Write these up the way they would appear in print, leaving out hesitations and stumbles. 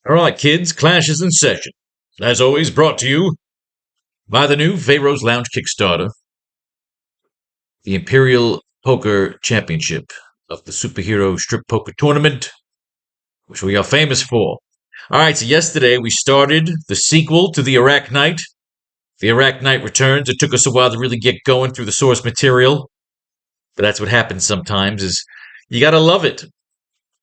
All right, kids, Clash is in session. As always, brought to you by the new Faro's Lounge Kickstarter, the Imperial Poker Championship of the Superhero Strip Poker Tournament, which we are famous for. All right, so yesterday we started the sequel to the AracKnight, the AracKnight Returns. It took us a while to really get going through the source material, but that's what happens sometimes, is you gotta love it.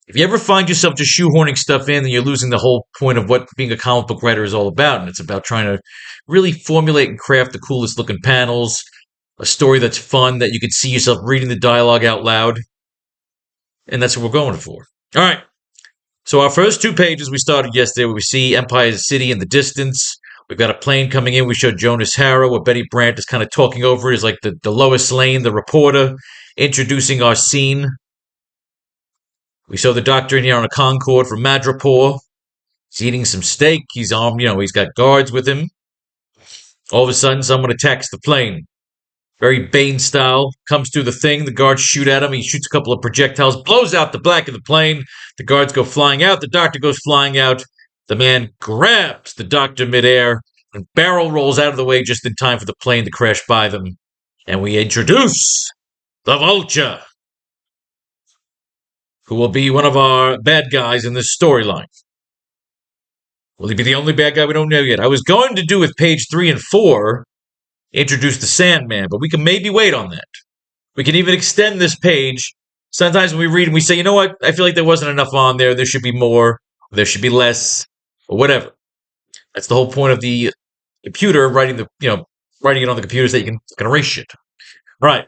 If you ever find yourself just shoehorning stuff in, then you're losing the whole point of what being a comic book writer is all about. And it's about trying to really formulate and craft the coolest looking panels, a story that's fun, that you can see yourself reading the dialogue out loud. And that's what we're going for. All right. So our first two pages we started yesterday, where we see Empire City in the distance. We've got a plane coming in. We showed Jonas Harrow, where Betty Brant is kind of talking over it, is like the Lois Lane, the reporter, introducing our scene. We saw the doctor in here on a Concorde from Madripoor. He's eating some steak. He's armed, he's got guards with him. All of a sudden, someone attacks the plane. Very Bane style. Comes through the thing. The guards shoot at him. He shoots a couple of projectiles, blows out the back of the plane. The guards go flying out. The doctor goes flying out. The man grabs the doctor midair and barrel rolls out of the way just in time for the plane to crash by them. And we introduce the Vulture, who will be one of our bad guys in this storyline. Will he be the only bad guy? We don't know yet. I was going to do with page 3 and 4, introduce the Sandman, but we can maybe wait on that. We can even extend this page. Sometimes when we read and we say, you know what, I feel like there wasn't enough on there. There should be more. There should be less, or whatever. That's the whole point of the computer, writing it on the computer so that you can erase shit. All right.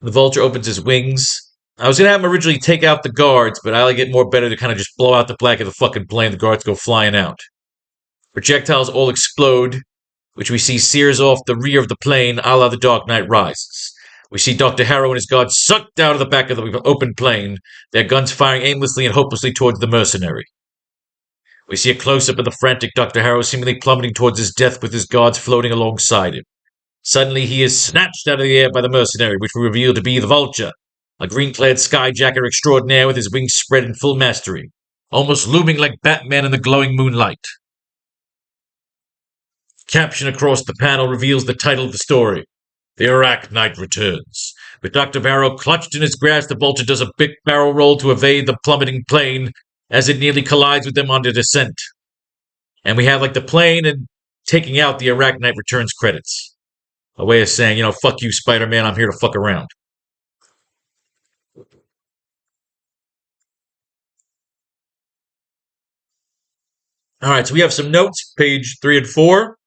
The Vulture opens his wings. I was going to have him originally take out the guards, but I like it more better to kind of just blow out the back of the fucking plane. The guards go flying out. Projectiles all explode, which we see sears off the rear of the plane, a la The Dark Knight Rises. We see Dr. Harrow and his guards sucked out of the back of the open plane, their guns firing aimlessly and hopelessly towards the mercenary. We see a close-up of the frantic Dr. Harrow seemingly plummeting towards his death with his guards floating alongside him. Suddenly, he is snatched out of the air by the mercenary, which we reveal to be the Vulture, a green-clad skyjacker extraordinaire with his wings spread in full mastery, almost looming like Batman in the glowing moonlight. Caption across the panel reveals the title of the story, The AracKnight Returns. With Dr. Faro clutched in his grasp, the Vulture does a big barrel roll to evade the plummeting plane as it nearly collides with them on the descent. And we have the plane and taking out the AracKnight Returns credits. A way of saying, fuck you, Spider-Man, I'm here to fuck around. All right, so we have some notes, page 3 and 4.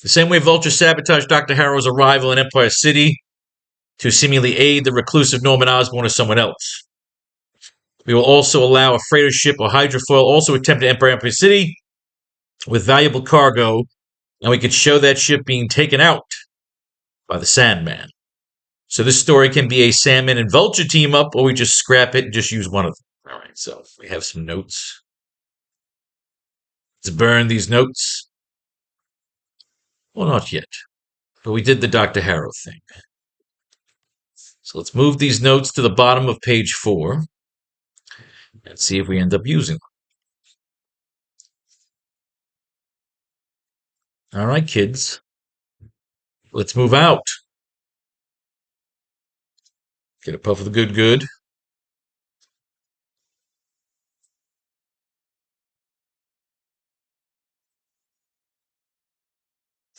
The same way Vulture sabotaged Dr. Harrow's arrival in Empire City to seemingly aid the reclusive Norman Osborn or someone else. We will also allow a freighter ship or hydrofoil also attempt to enter Empire City with valuable cargo, and we could show that ship being taken out by the Sandman. So this story can be a Sandman and Vulture team up, or we just scrap it and just use one of them. All right, so we have some notes. Let's burn these notes. Well, not yet, but we did the Dr. Harrow thing. So let's move these notes to the bottom of page 4 and see if we end up using them. All right, kids, let's move out. Get a puff of the good.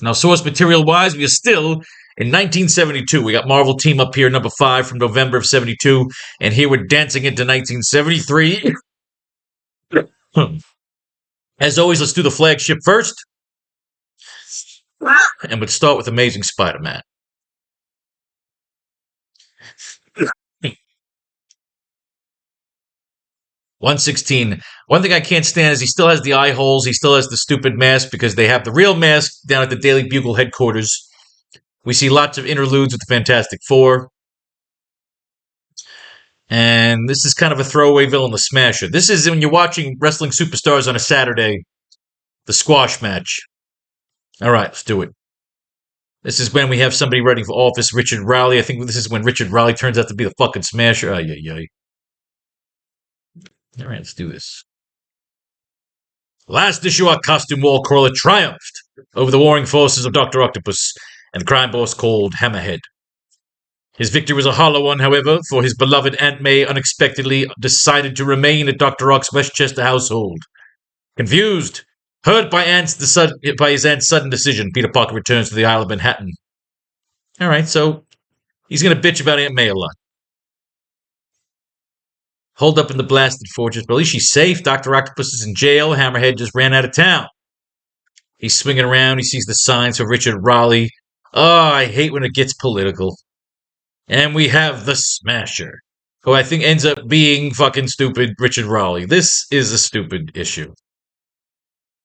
Now, source material-wise, we are still in 1972. We got Marvel Team Up here, number 5 from November of 72. And here we're dancing into 1973. As always, let's do the flagship first. And we'll start with Amazing Spider-Man. $116. One thing I can't stand is he still has the eye holes. He still has the stupid mask because they have the real mask down at the Daily Bugle headquarters. We see lots of interludes with the Fantastic Four. And this is kind of a throwaway villain, the Smasher. This is when you're watching Wrestling Superstars on a Saturday, the squash match. All right, let's do it. This is when we have somebody running for office, Richard Raleigh. I think this is when Richard Raleigh turns out to be the fucking smasher. Ay, ay, ay. All right, let's do this. Last issue, our costume wall crawler triumphed over the warring forces of Dr. Octopus and crime boss called Hammerhead. His victory was a hollow one, however, for his beloved Aunt May unexpectedly decided to remain at Dr. Ock's Westchester household. Confused, hurt by his aunt's sudden decision, Peter Parker returns to the Isle of Manhattan. All right, so he's going to bitch about Aunt May a lot. Holed up in the blasted fortress, but at least she's safe. Dr. Octopus is in jail. Hammerhead just ran out of town. He's swinging around. He sees the signs for Richard Raleigh. Oh, I hate when it gets political. And we have the Smasher, who I think ends up being fucking stupid Richard Raleigh. This is a stupid issue.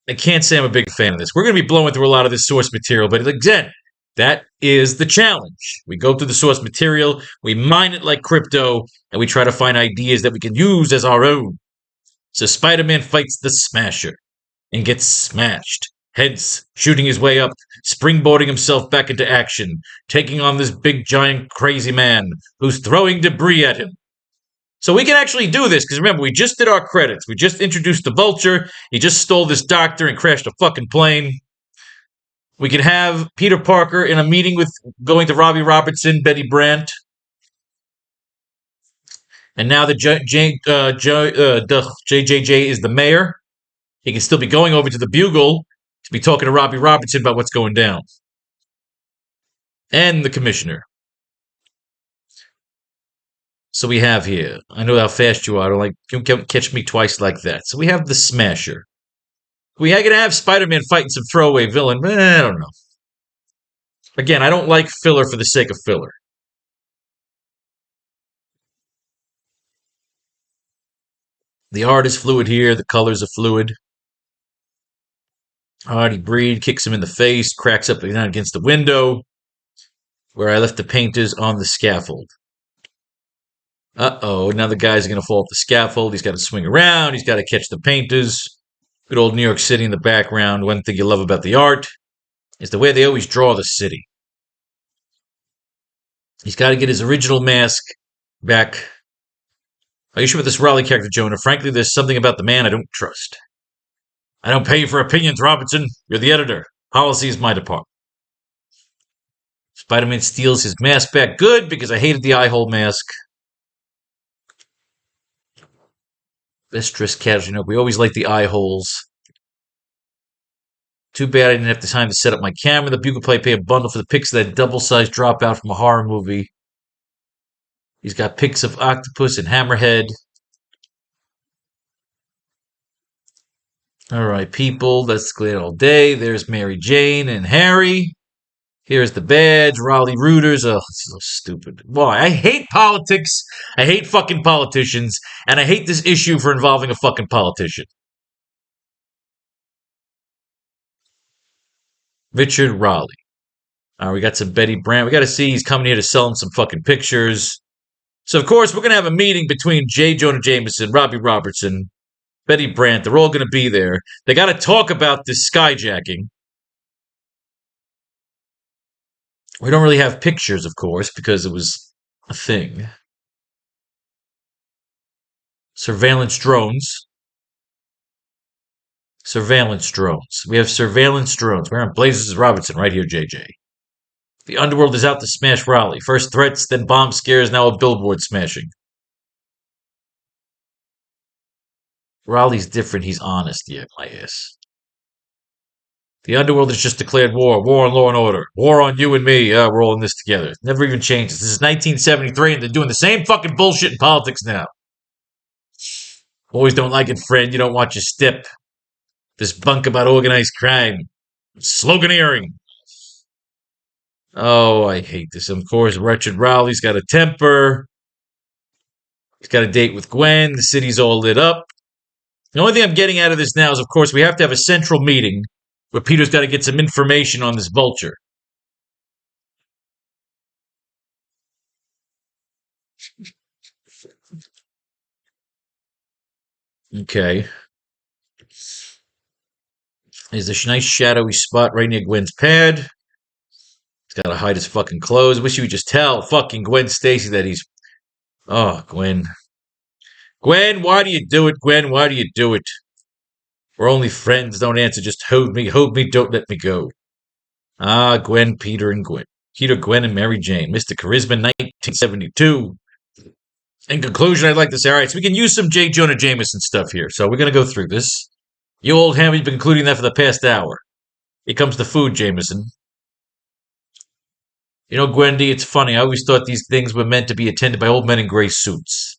I can't say I'm a big fan of this. We're going to be blowing through a lot of this source material, but again, that is the challenge. We go through the source material, we mine it like crypto, and we try to find ideas that we can use as our own. So Spider-Man fights the Smasher and gets smashed, hence shooting his way up, springboarding himself back into action, taking on this big, giant, crazy man who's throwing debris at him. So we can actually do this, because remember, we just did our credits. We just introduced the Vulture. He just stole this doctor and crashed a fucking plane. We can have Peter Parker in a meeting with going to Robbie Robertson, Betty Brant. And now that JJJ is the mayor, he can still be going over to the Bugle to be talking to Robbie Robertson about what's going down. And the commissioner. So we have here, I know how fast you are, you can't catch me twice like that. So we have the Smasher. We are going to have Spider-Man fighting some throwaway villain, but I don't know. Again, I don't like filler for the sake of filler. The art is fluid here, the colors are fluid. Hardy Breed kicks him in the face, cracks up against the window, where I left the painters on the scaffold. Uh-oh, now the guy's going to fall off the scaffold. He's got to swing around. He's got to catch the painters. Good old New York City in the background. One thing you love about the art is the way they always draw the city. He's got to get his original mask back. Are you sure with this Raleigh character, Jonah? Frankly, there's something about the man I don't trust. I don't pay you for opinions, Robinson. You're the editor. Policy is my department. Spider-Man steals his mask back. Good, because I hated the eye-hole mask. Best dressed casualty. We always like the eye holes. Too bad I didn't have the time to set up my camera. The Bugle Play pay a bundle for the pics of that double-sized dropout from a horror movie. He's got pics of Octopus and Hammerhead. All right, people. That's glad all day. There's Mary Jane and Harry. Here's the badge. Raleigh Rooters. Oh, so stupid. Why? I hate politics. I hate fucking politicians. And I hate this issue for involving a fucking politician. Richard Raleigh. All right, we got some Betty Brant. We got to see he's coming here to sell him some fucking pictures. So, of course, we're going to have a meeting between J. Jonah Jameson, Robbie Robertson, Betty Brant. They're all going to be there. They got to talk about this skyjacking. We don't really have pictures, of course, because it was a thing. Surveillance drones. Surveillance drones. We have surveillance drones. We're on Blazes Robinson right here, JJ. The underworld is out to smash Raleigh. First threats, then bomb scares, now a billboard smashing. Raleigh's different. He's honest. Yeah, my ass. The underworld has just declared war. War on law and order. War on you and me. We're all in this together. Never even changes. This is 1973, and they're doing the same fucking bullshit in politics now. Always don't like it, friend. You don't watch your step. This bunk about organized crime. Sloganeering. Oh, I hate this. Of course, Richard Raleigh's got a temper. He's got a date with Gwen. The city's all lit up. The only thing I'm getting out of this now is, of course, we have to have a central meeting where Peter's got to get some information on this Vulture. Okay. There's a nice shadowy spot right near Gwen's pad. He's Gotta hide his fucking clothes. Wish you would just tell fucking Gwen Stacy that he's. Oh, Gwen. Gwen, why do you do it, Gwen? Why do you do it? We're only friends. Don't answer. Just hold me, don't let me go. Ah, Gwen, Peter, and Gwen. Peter, Gwen, and Mary Jane. Mr. Charisma, 1972. In conclusion, I'd like to say, all right, so we can use some J. Jonah Jameson stuff here. So we're going to go through this. You old ham, you've been including that for the past hour. Here comes the food, Jameson. You know, Gwendy, it's funny. I always thought these things were meant to be attended by old men in gray suits.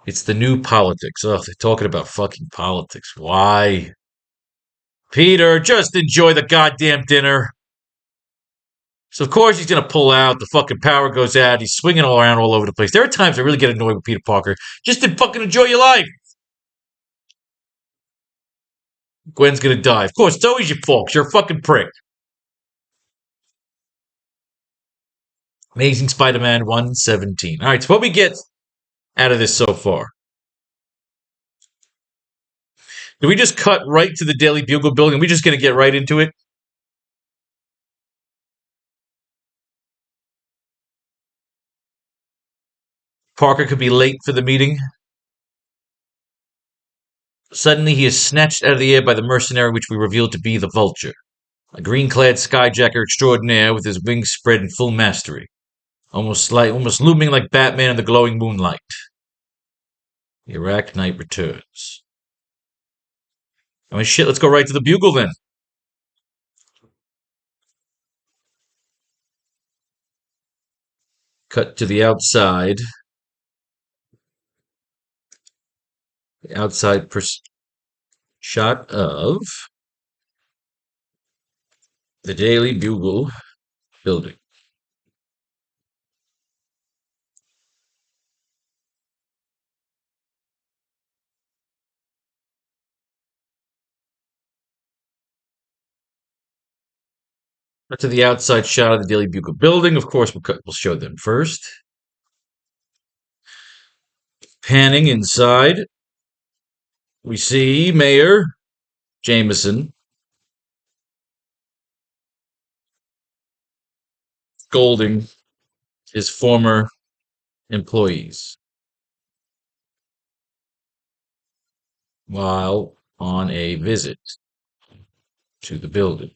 It's the new politics. Oh, they're talking about fucking politics. Why? Peter, just enjoy the goddamn dinner. So, of course, he's going to pull out. The fucking power goes out. He's swinging all around all over the place. There are times I really get annoyed with Peter Parker. Just to fucking enjoy your life. Gwen's going to die. Of course, it's always your fault. You're a fucking prick. Amazing Spider-Man 117. All right, so what we get out of this so far? Do we just cut right to the Daily Bugle building? Are we just going to get right into it? Parker could be late for the meeting. Suddenly, he is snatched out of the air by the mercenary, which we reveal to be the Vulture, a green-clad skyjacker extraordinaire with his wings spread in full mastery, almost looming like Batman in the glowing moonlight. The AracKnight Returns. I mean, shit, let's go right to the Bugle then. Cut to the outside. The outside shot of the Daily Bugle building. Cut to the outside shot of the Daily Bugle building. Of course, we'll show them first. Panning inside, we see Mayor Jameson scolding his former employees while on a visit to the building.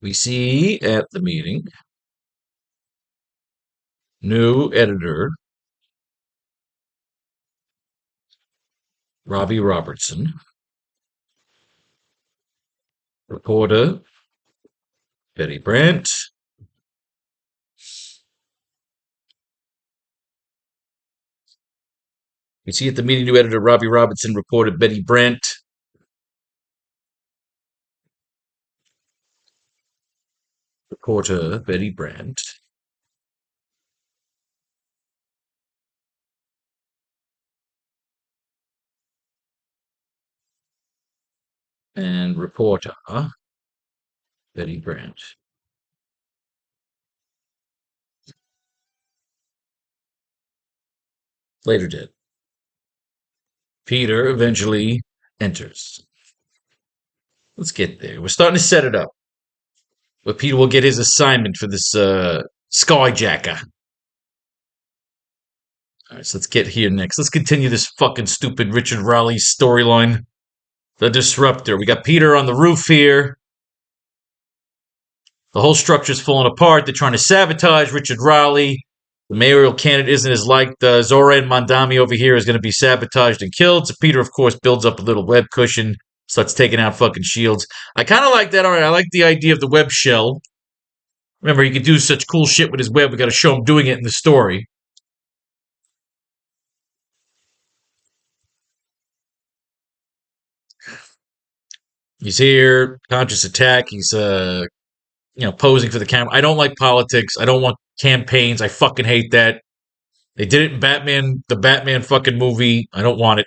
We see at the meeting new editor Robbie Robertson, reporter Betty Brant, we see at the meeting new editor Robbie Robertson, reporter Betty Brant, reporter Betty Brant, and reporter Betty Brant. Later dead. Peter eventually enters. Let's get there. We're starting to set it up. But Peter will get his assignment for this skyjacker. All right, so let's get here next. Let's continue this fucking stupid Richard Raleigh storyline. The Disruptor. We got Peter on the roof here. The whole structure's falling apart. They're trying to sabotage Richard Raleigh. The mayoral candidate isn't as liked. Zoran Mondami over here is going to be sabotaged and killed. So Peter, of course, builds up a little web cushion, starts taking out fucking shields. I kind of like that. All right, I like the idea of the web shell. Remember, he could do such cool shit with his web. We got to show him doing it in the story. He's here, conscious attack. He's posing for the camera. I don't like politics. I don't want campaigns. I fucking hate that. They did it in Batman, the Batman fucking movie. I don't want it.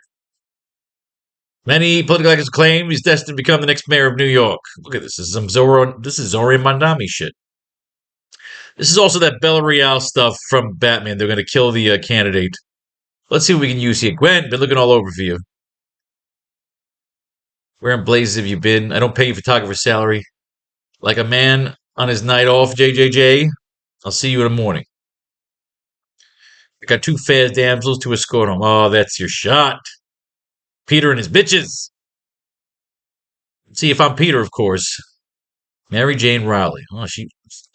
Many political actors claim he's destined to become the next mayor of New York. Look at this. This is Zoran Mondami shit. This is also that Bella Real stuff from Batman. They're going to kill the candidate. Let's see what we can use here. Gwen, been looking all over for you. Where in blazes have you been? I don't pay you photographer salary. Like a man on his night off, JJJ. I'll see you in the morning. I got 2 fair damsels to escort home. Oh, that's your shot. Peter and his bitches. See if I'm Peter, of course. Mary Jane Rowley. Oh,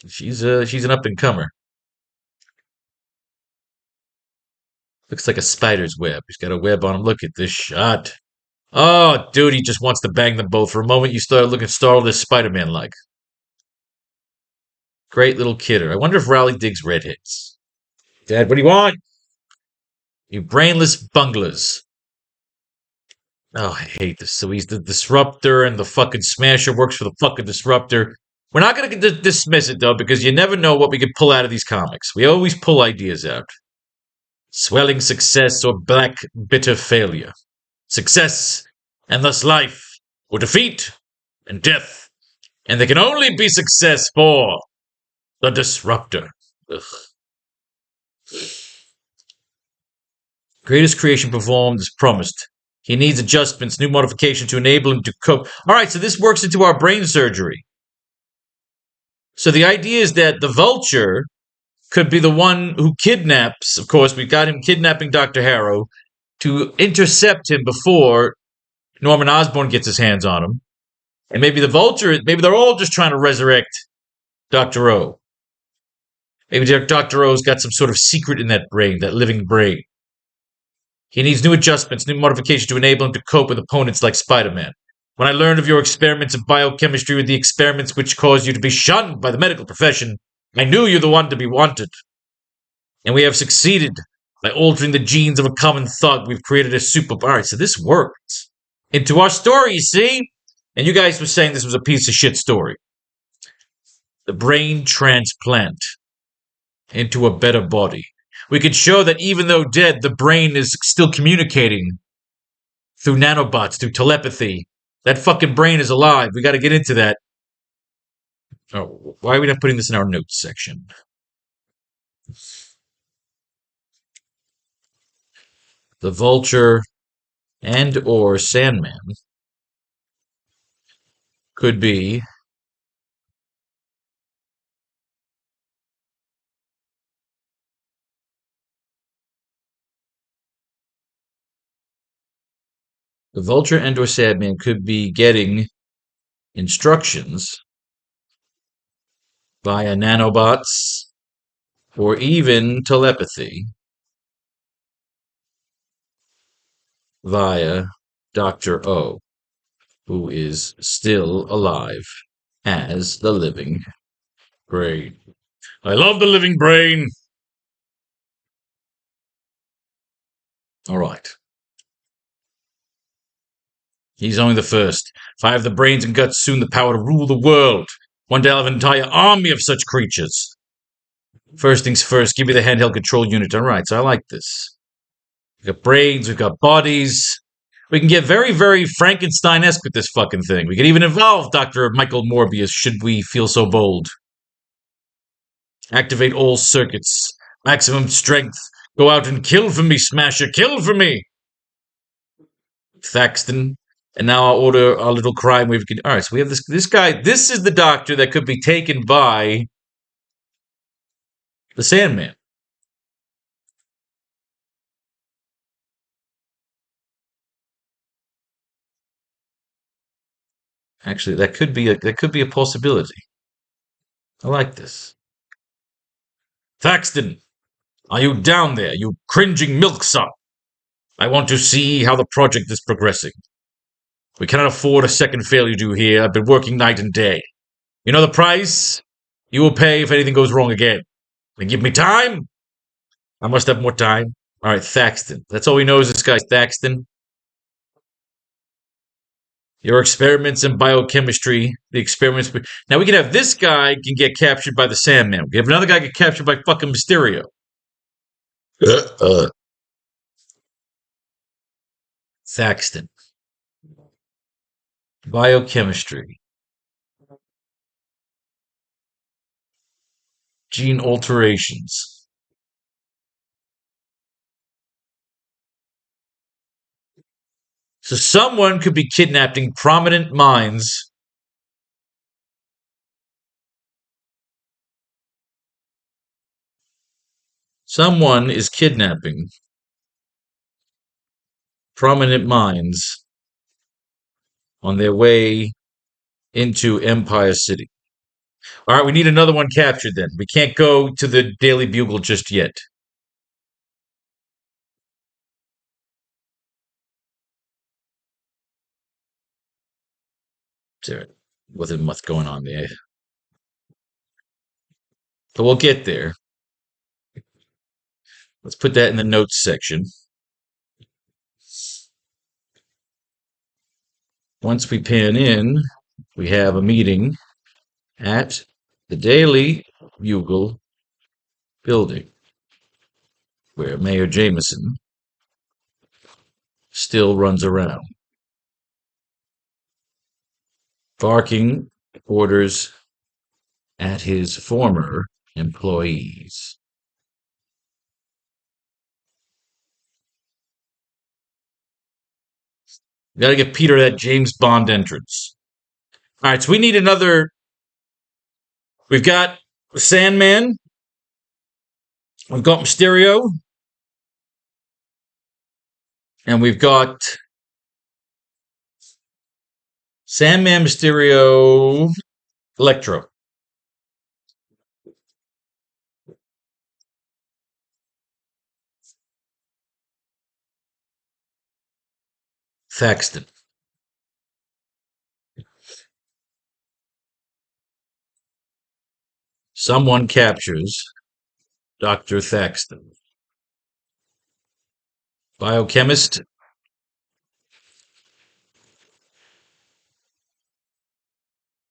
she's an up and comer. Looks like a spider's web. He's got a web on him. Look at this shot. Oh, dude, he just wants to bang them both. For a moment, you started looking startled as Spider-Man like. Great little kidder. I wonder if Rowley digs redheads. Dad, what do you want? You brainless bunglers. Oh, I hate this. So he's the disruptor, and the fucking smasher works for the fucking disruptor. We're not going to dismiss it, though, because you never know what we could pull out of these comics. We always pull ideas out. Swelling success or black, bitter failure. Success, and thus life, or defeat, and death. And there can only be success for the disruptor. Ugh. Greatest creation performed as promised. He needs adjustments, new modification to enable him to cope. All right, so this works into our brain surgery. So the idea is that the vulture could be the one who kidnaps, of course, we've got him kidnapping Dr. Harrow to intercept him before Norman Osborn gets his hands on him. And maybe the vulture, maybe they're all just trying to resurrect Dr. O. Maybe Dr. O's got some sort of secret in that brain, that living brain. He needs new adjustments, new modification to enable him to cope with opponents like Spider-Man. When I learned of your experiments of biochemistry with the experiments which caused you to be shunned by the medical profession, I knew you're the one to be wanted. And we have succeeded. By altering the genes of a common thug, we've created a super... Alright, so this worked. Into our story, you see? And you guys were saying this was a piece of shit story. The brain transplant into a better body. We could show that even though dead, the brain is still communicating through nanobots, through telepathy. That fucking brain is alive. We got to get into that. Oh, why are we not putting this in our notes section? The Vulture and or Sandman could be the Vulture and or Sandman could be getting instructions via nanobots or even telepathy via Dr. O, who is still alive as the living brain. I love the living brain. All right. He's only the first. If I have the brains and guts, soon the power to rule the world. One day I'll have an entire army of such creatures. First things first, give me the handheld control unit. All right, so I like this. We've got brains, we've got bodies. We can get very, very Frankenstein-esque with this fucking thing. We could even involve Dr. Michael Morbius, should we feel so bold. Activate all circuits. Maximum strength. Go out and kill for me, Smasher. Kill for me! Thaxton. And now I'll order our little crime wave. All right, so we have this guy. This is the doctor that could be taken by the Sandman. Actually, that could be a possibility. I like this. Thaxton, are you down there, you cringing milksop? I want to see how the project is progressing. We cannot afford a second failure due here. I've been working night and day. You know the price? You will pay if anything goes wrong again. Then give me time? I must have more time. All right, Thaxton. That's all he knows. This guy's Thaxton. Your experiments in biochemistry, the experiments. Now we can have this guy can get captured by the Sandman. We can have another guy get captured by fucking Mysterio. Thaxton. Biochemistry. Gene alterations. So someone could be kidnapping prominent minds. Someone is kidnapping prominent minds on their way into Empire City. All right, we need another one captured then. We can't go to the Daily Bugle just yet. There wasn't much going on there. But we'll get there. Let's put that in the notes section. Once we pan in, we have a meeting at the Daily Bugle building where Mayor Jameson still runs around, barking orders at his former employees. We gotta get Peter that James Bond entrance. All right, so we need another. We've got Sandman. We've got Mysterio. And we've got Sandman, Mysterio, Electro. Thaxton. Someone captures Dr. Thaxton. Biochemist.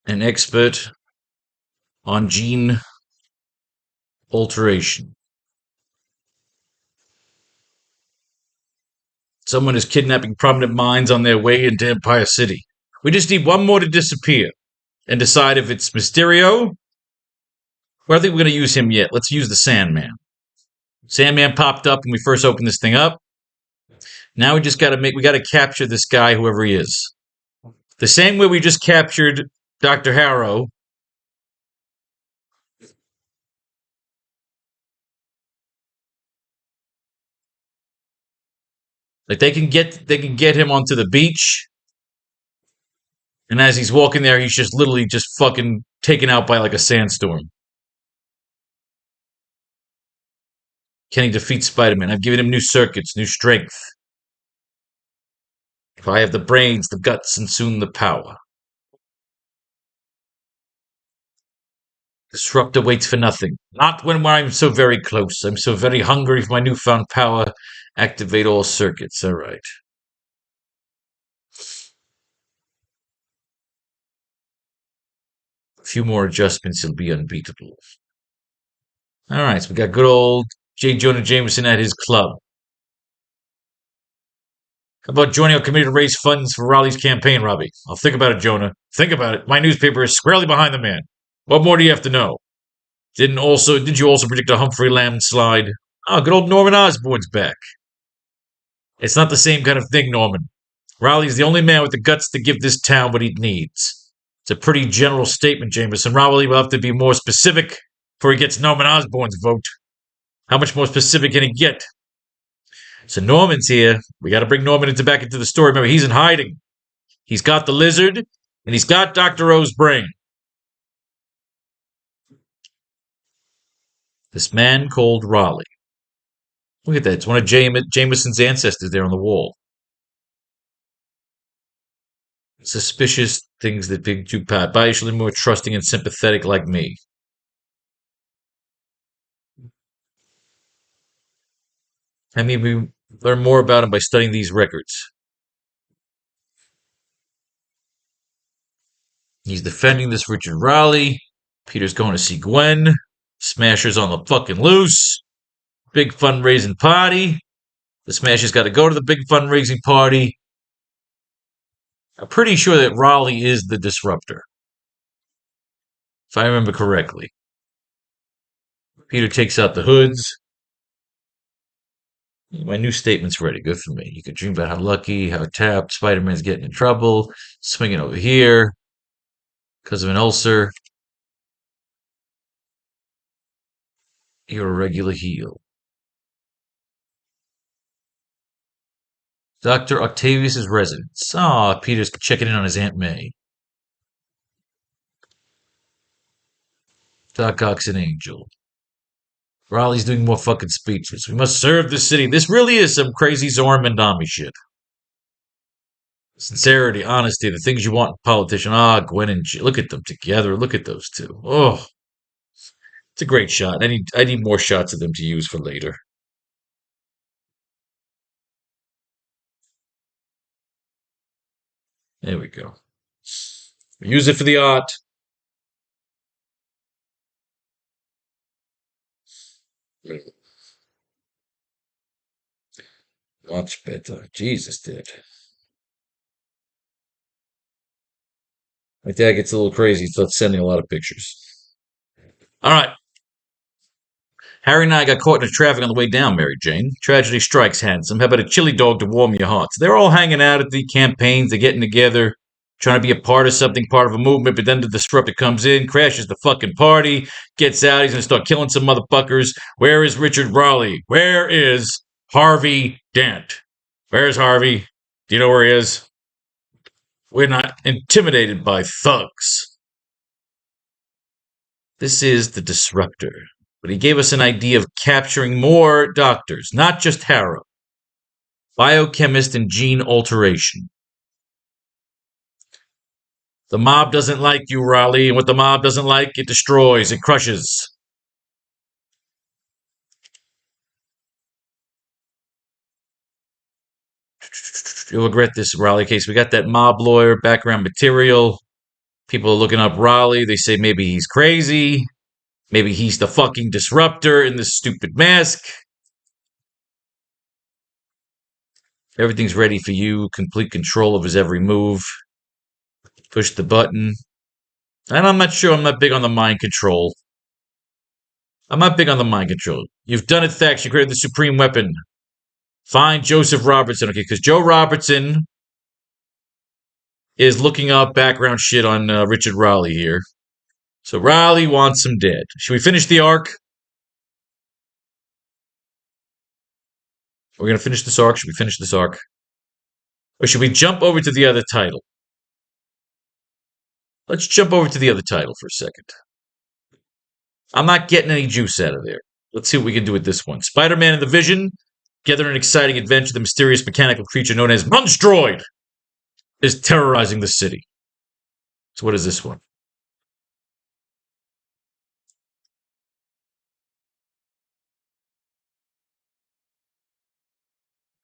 An expert on gene alteration. Someone is kidnapping prominent minds on their way into Empire City. We just need one more to disappear and decide if it's Mysterio. Well, I think we're going to use him yet. Let's use the Sandman. Sandman popped up when we first opened this thing up. Now we just got to capture this guy, whoever he is. The same way we just captured Dr. Harrow. Like they can get him onto the beach. And as he's walking there, he's just literally just fucking taken out by like a sandstorm. Can he defeat Spider-Man? I've given him new circuits, new strength. If I have the brains, the guts, and soon the power. Disruptor waits for nothing. Not when I'm so very close. I'm so very hungry for my newfound power. Activate all circuits. All right. A few more adjustments, he'll be unbeatable. All right, so we got good old J. Jonah Jameson at his club. How about joining our committee to raise funds for Raleigh's campaign, Robbie? I'll think about it, Jonah. Think about it. My newspaper is squarely behind the man. What more do you have to know? Did you also predict a Humphrey landslide? Oh, good old Norman Osborn's back. It's not the same kind of thing, Norman. Raleigh's the only man with the guts to give this town what it needs. It's a pretty general statement, Jameson. Raleigh will have to be more specific before he gets Norman Osborn's vote. How much more specific can he get? So Norman's here. We got to bring Norman back into the story. Remember, he's in hiding. He's got the lizard, and he's got Dr. O's brain. This man called Raleigh. Look at that. It's one of Jameson's ancestors there on the wall. Suspicious things that big too pat. But usually more trusting and sympathetic like me. I mean, we learn more about him by studying these records. He's defending this Richard Raleigh. Peter's going to see Gwen. Smasher's on the fucking loose. Big fundraising party. The Smasher's got to go to the big fundraising party. I'm pretty sure that Raleigh is the disruptor. If I remember correctly. Peter takes out the hoods. My new statement's ready. Good for me. You can dream about how lucky, how tapped Spider-Man's getting in trouble, swinging over here because of an ulcer. You're a regular heel. Dr. Octavius's residence. Ah, Peter's checking in on his Aunt May. Doc Ock's an angel. Raleigh's doing more fucking speeches. We must serve the city. This really is some crazy Zoran Mandami shit. Sincerity, honesty, the things you want in a politician. Ah, Gwen and look at them together. Look at those two. Oh, it's a great shot. I need more shots of them to use for later. There we go. Use it for the art. Much better. Jesus did. My dad gets a little crazy. He starts sending a lot of pictures. All right. Harry and I got caught in the traffic on the way down, Mary Jane. Tragedy strikes handsome. How about a chili dog to warm your hearts? They're all hanging out at the campaigns. They're getting together, trying to be a part of something, part of a movement, but then the disruptor comes in, crashes the fucking party, gets out. He's going to start killing some motherfuckers. Where is Richard Raleigh? Where is Harvey Dent? Where's Harvey? Do you know where he is? We're not intimidated by thugs. This is the disruptor. But he gave us an idea of capturing more doctors, not just Faro. Biochemist and gene alteration. The mob doesn't like you, Raleigh, and what the mob doesn't like, it destroys, it crushes. You'll regret this, Raleigh case. We got that mob lawyer background material. People are looking up Raleigh. They say maybe he's crazy. Maybe he's the fucking disruptor in this stupid mask. Everything's ready for you. Complete control of his every move. Push the button. And I'm not sure. I'm not big on the mind control. I'm not big on the mind control. You've done it, Thax. You created the supreme weapon. Find Joseph Robertson. Okay, because Joe Robertson is looking up background shit on Richard Raleigh here. So Raleigh wants him dead. Should we finish the arc? We're going to finish this arc. Should we finish this arc? Or should we jump over to the other title? Let's jump over to the other title for a second. I'm not getting any juice out of there. Let's see what we can do with this one. Spider-Man and the Vision, together in an exciting adventure, the mysterious mechanical creature known as Monstroid is terrorizing the city. So what is this one?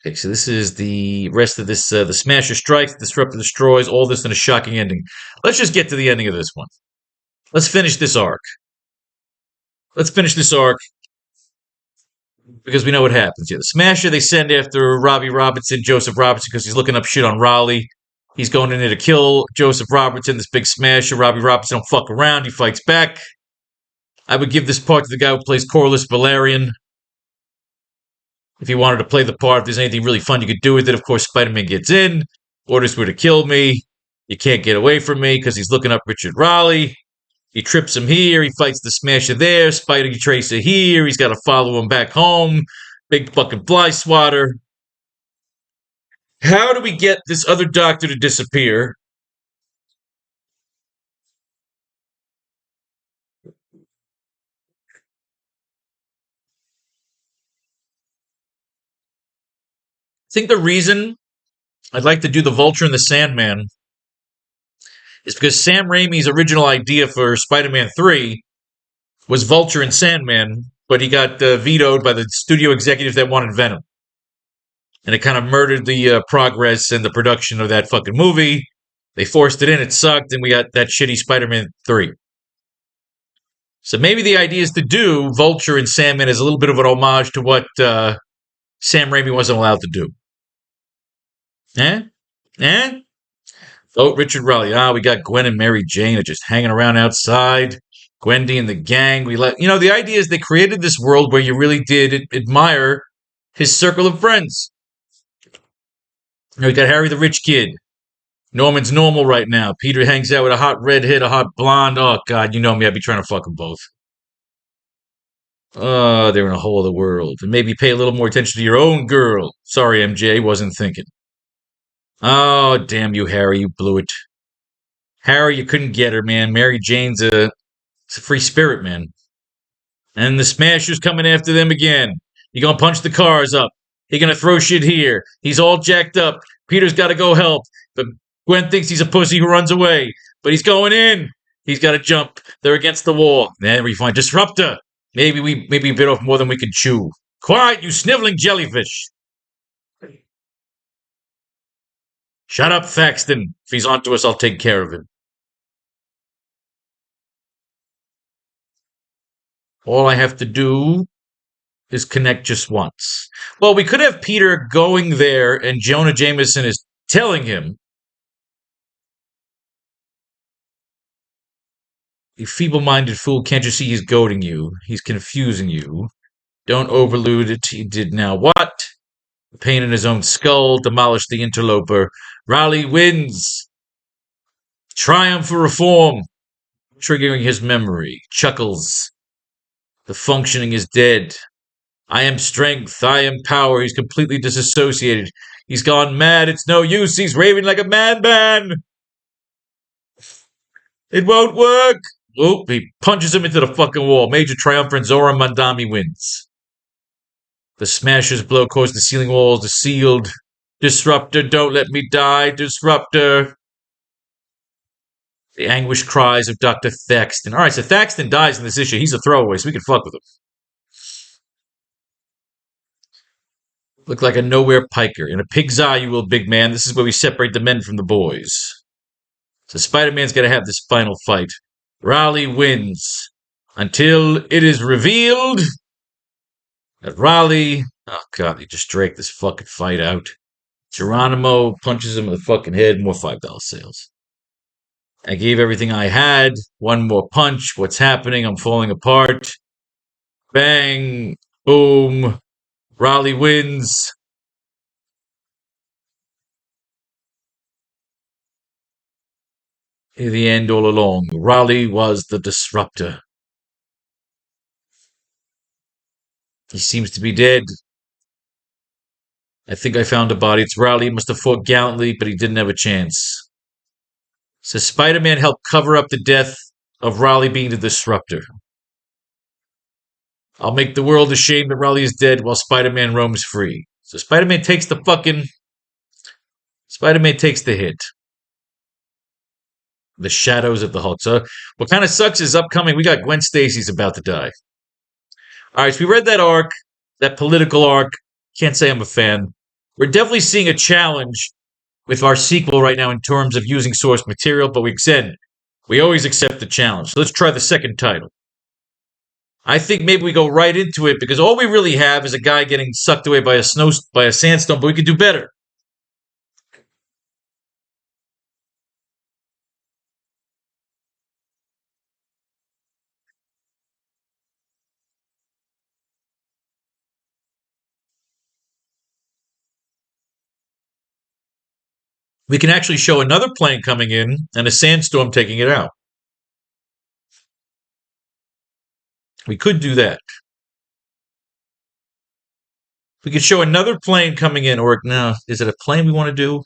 Okay, so this is the rest of this, the Smasher strikes, Disruptor destroys, all this in a shocking ending. Let's just get to the ending of this one. Let's finish this arc. Let's finish this arc because we know what happens. Yeah, the Smasher, they send after Robbie Robertson, Joseph Robertson, because he's looking up shit on Raleigh. He's going in there to kill Joseph Robertson, this big Smasher. Robbie Robertson don't fuck around. He fights back. I would give this part to the guy who plays Corliss Valerian. If he wanted to play the part, if there's anything really fun you could do with it, of course, Spider-Man gets in, orders were to kill me. You can't get away from me because he's looking up Richard Raleigh. He trips him here. He fights the Smasher there. Spider Tracer here. He's got to follow him back home. Big fucking fly swatter. How do we get this other doctor to disappear? I think the reason I'd like to do the Vulture and the Sandman is because Sam Raimi's original idea for Spider-Man 3 was Vulture and Sandman, but he got vetoed by the studio executives that wanted Venom. And it kind of murdered the progress and the production of that fucking movie. They forced it in, it sucked, and we got that shitty Spider-Man 3. So maybe the idea is to do Vulture and Sandman as a little bit of an homage to what Sam Raimi wasn't allowed to do. Vote Richard Raleigh. We got Gwen and Mary Jane are just hanging around outside. Gwendy and the gang. The idea is they created this world where you really did admire his circle of friends. We got Harry the rich kid. Norman's normal right now. Peter hangs out with a hot redhead, a hot blonde. Oh, God, you know me. I'd be trying to fuck them both. Oh, they're in a whole other world. And maybe pay a little more attention to your own girl. Sorry, MJ, wasn't thinking. Oh, damn you, Harry. You blew it. Harry, you couldn't get her, man. Mary Jane's it's a free spirit, man. And the Smasher's coming after them again. He gonna punch the cars up. He gonna throw shit here. He's all jacked up. Peter's gotta go help. But Gwen thinks he's a pussy who runs away. But he's going in. He's gotta jump. They're against the wall. Then we find Disruptor. Maybe we bit off more than we could chew. Quiet, you sniveling jellyfish. Shut up, Thaxton. If he's onto us, I'll take care of him. All I have to do is connect just once. Well, we could have Peter going there and Jonah Jameson is telling him, you feeble-minded fool, can't you see he's goading you? He's confusing you. Don't overload it. He did now what? The pain in his own skull demolished the interloper. Raleigh wins. Triumph for reform. Triggering his memory. Chuckles. The functioning is dead. I am strength. I am power. He's completely disassociated. He's gone mad. It's no use. He's raving like a madman. It won't work. Oh, he punches him into the fucking wall. Major triumphant Zora Mandami wins. The Smasher's blow caused the ceiling walls to sealed. Disruptor, don't let me die. Disruptor. The anguished cries of Dr. Thaxton. All right, so Thaxton dies in this issue. He's a throwaway, so we can fuck with him. Look like a nowhere piker. In a pig's eye, you will, big man. This is where we separate the men from the boys. So Spider-Man's got to have this final fight. Raleigh wins. Until it is revealed that Raleigh... Oh, God, they just dragged this fucking fight out. Geronimo punches him in the fucking head. More $5 sales. I gave everything I had. One more punch. What's happening? I'm falling apart. Bang. Boom. Raleigh wins. In the end, all along, Raleigh was the disruptor. He seems to be dead. I think I found a body. It's Raleigh. He must have fought gallantly, but he didn't have a chance. So Spider-Man helped cover up the death of Raleigh being the disruptor. I'll make the world ashamed that Raleigh is dead while Spider-Man roams free. So Spider-Man takes the hit. The shadows of the Hulk. So what kind of sucks is upcoming. We got Gwen Stacy's about to die. All right, so we read that arc, that political arc. Can't say I'm a fan. We're definitely seeing a challenge with our sequel right now in terms of using source material, but we always accept the challenge. So let's try the second title. I think maybe we go right into it because all we really have is a guy getting sucked away by a sandstorm, but we could do better. We can actually show another plane coming in and a sandstorm taking it out. We could do that. We could show another plane coming in, or no, is it a plane we want to do?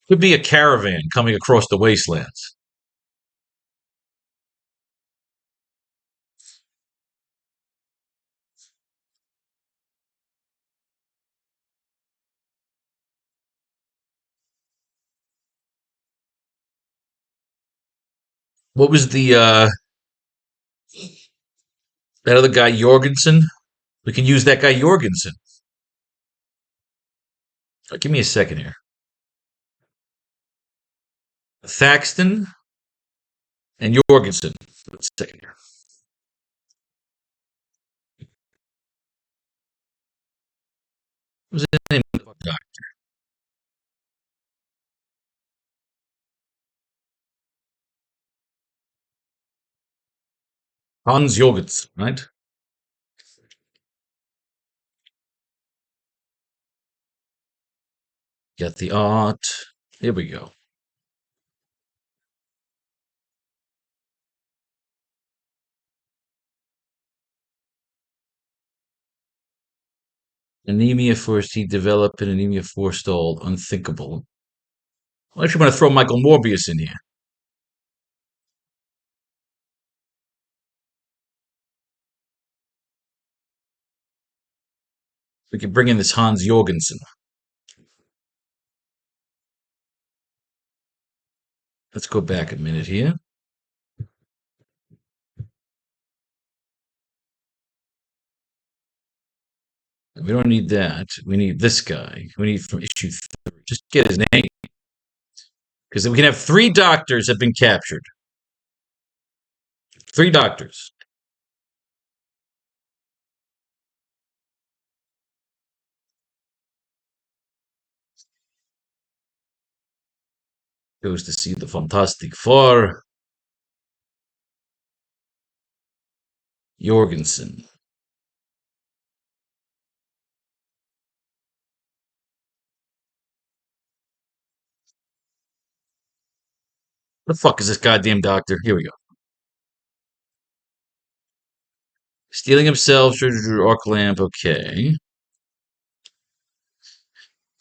Could be a caravan coming across the wastelands. What was that other guy Jorgensen? We can use that guy Jorgensen. Give me a second here. Thaxton and Jorgensen. A second here. What was his name? Hans Jorgensen, right? Got the art. Here we go. Anemia first he developed and anemia forestalled. Unthinkable. I actually want to throw Michael Morbius in here. We could bring in this Hans Jorgensen. Let's go back a minute here. We don't need that. We need this guy. We need from issue 3. Just get his name. Because we can have 3 doctors have been captured. 3 doctors. Goes to see the Fantastic Four. Jorgensen. The fuck is this goddamn doctor? Here we go. Stealing himself, arc lamp, okay.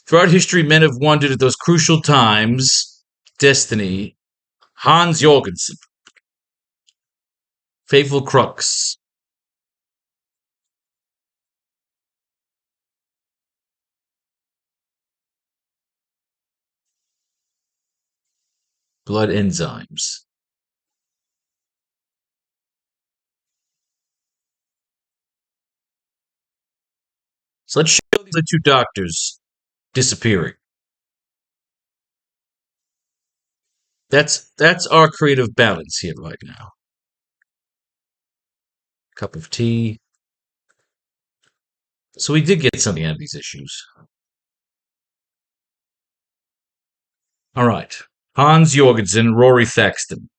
Throughout history, men have wondered at those crucial times. Destiny. Hans Jorgensen. Faithful Crux. Blood enzymes. So let's show the 2 doctors disappearing. That's our creative balance here right now. Cup of tea. So we did get something out of these issues. All right. Hans Jorgensen, Rory Thaxton.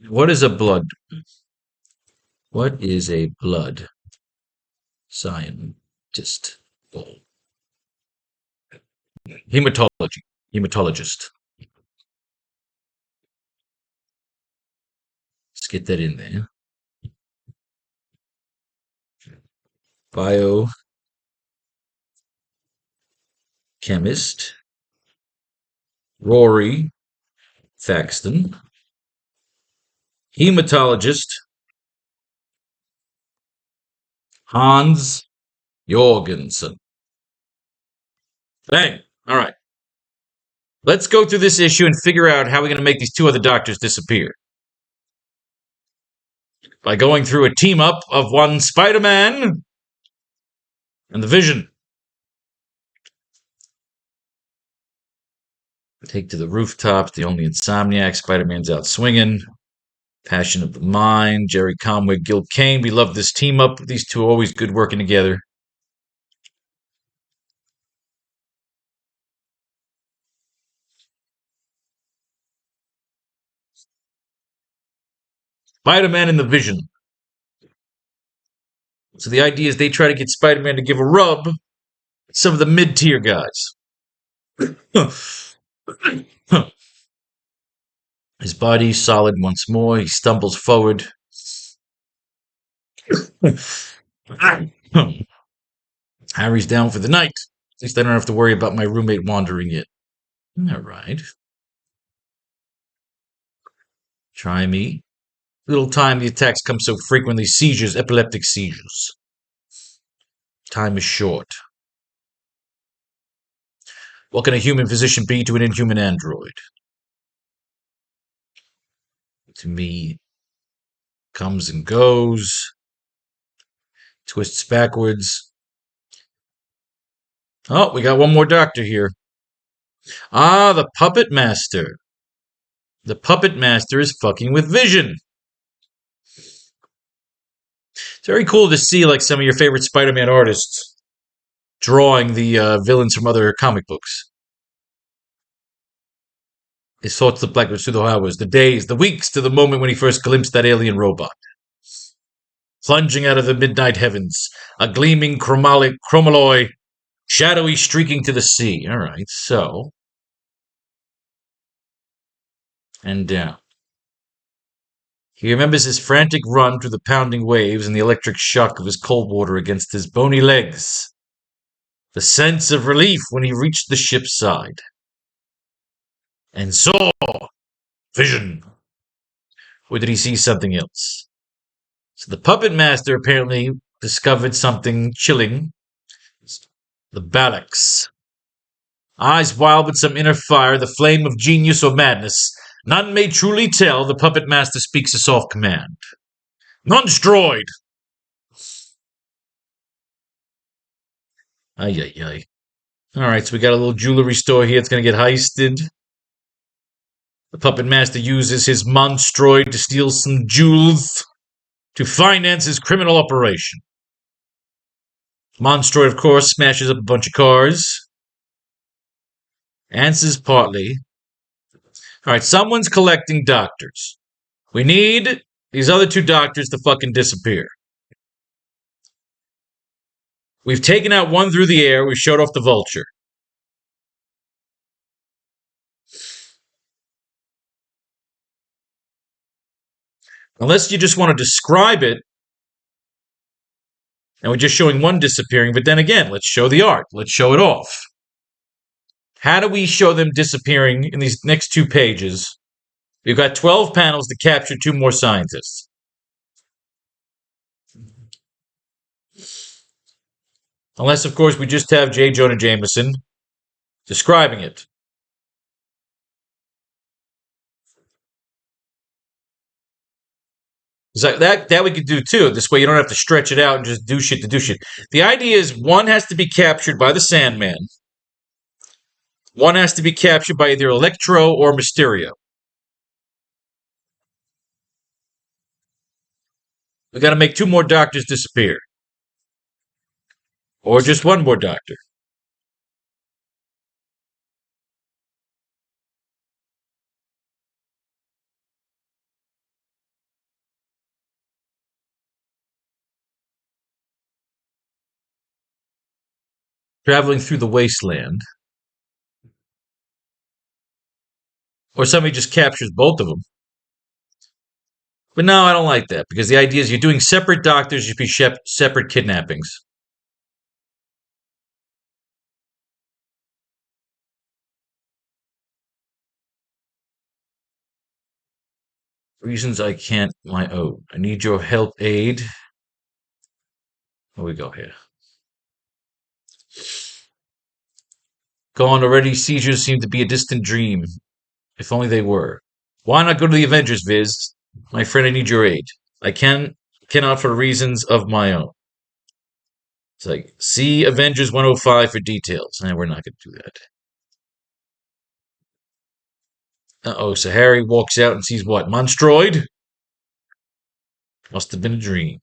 What is a blood? What is a blood scientist? Hematologist. Let's get that in there. Biochemist. Rory Thaxton. Hematologist. Hans Jorgensen. Bang. All right. Let's go through this issue and figure out how we're going to make these 2 other doctors disappear. By going through a team up of one Spider-Man and the Vision. Take to the rooftops, the only insomniac. Spider-Man's out swinging. Passion of the Mind, Jerry Conway, Gil Kane. We love this team up. These 2 are always good working together. Spider-Man and the Vision. So the idea is they try to get Spider-Man to give a rub at some of the mid-tier guys. His body solid once more. He stumbles forward. Harry's down for the night. At least I don't have to worry about my roommate wandering yet. All right. Try me. Little time the attacks come so frequently. Seizures, epileptic seizures. Time is short. What can a human physician be to an inhuman android? To me, comes and goes. Twists backwards. Oh, we got one more doctor here. Ah, the Puppet Master. The Puppet Master is fucking with Vision. It's very cool to see like some of your favorite Spider-Man artists drawing the villains from other comic books. His thoughts look backwards through the hours, the days, the weeks, to the moment when he first glimpsed that alien robot. Plunging out of the midnight heavens, a gleaming chromaloy Shadowy streaking to the sea. All right, so. And down. He remembers his frantic run through the pounding waves and the electric shock of his cold water against his bony legs. The sense of relief when he reached the ship's side. And saw vision. Or did he see something else? So the puppet master apparently discovered something chilling. The Balax. Eyes wild with some inner fire, the flame of genius or madness. None may truly tell, the puppet master speaks a soft command. Monstroid! Ay, ay, ay. Alright, so we got a little jewelry store here. It's going to get heisted. The puppet master uses his monstroid to steal some jewels to finance his criminal operation. Monstroid, of course, smashes up a bunch of cars. Answers partly. Alright, someone's collecting doctors. We need these other two doctors to fucking disappear. We've taken out one through the air. We showed off the vulture. Unless you just want to describe it, and we're just showing one disappearing, but then again, let's show the art. Let's show it off. How do we show them disappearing in these next 2 pages? We've got 12 panels to capture 2 more scientists. Unless, of course, we just have J. Jonah Jameson describing it. So that we could do too. This way you don't have to stretch it out and just do shit to do shit. The idea is one has to be captured by the Sandman. One has to be captured by either Electro or Mysterio. We got to make 2 more doctors disappear. Or just 1 more doctor. Traveling through the wasteland. Or somebody just captures both of them. But no, I don't like that, because the idea is you're doing separate doctors, you should be separate kidnappings. Reasons I can't my own. I need your help, aid. Here we go here. Gone already, seizures seem to be a distant dream. If only they were. Why not go to the Avengers, Viz? My friend, I need your aid. I cannot for reasons of my own. It's like, see Avengers 105 for details. And we're not going to do that. Uh-oh, so Harry walks out and sees what? Monstroid? Must have been a dream.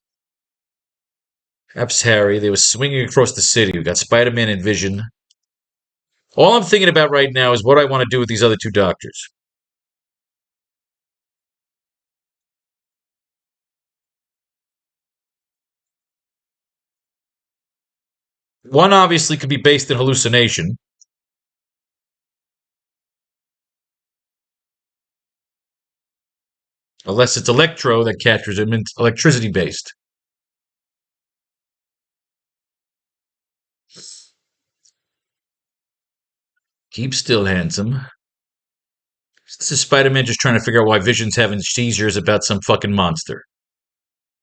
Perhaps Harry. They were swinging across the city. We got Spider-Man and Vision. All I'm thinking about right now is what I want to do with these other 2 doctors. One obviously could be based in hallucination. Unless it's Electro that captures him, it's electricity based. Keep still, handsome. This is Spider-Man just trying to figure out why Vision's having seizures about some fucking monster.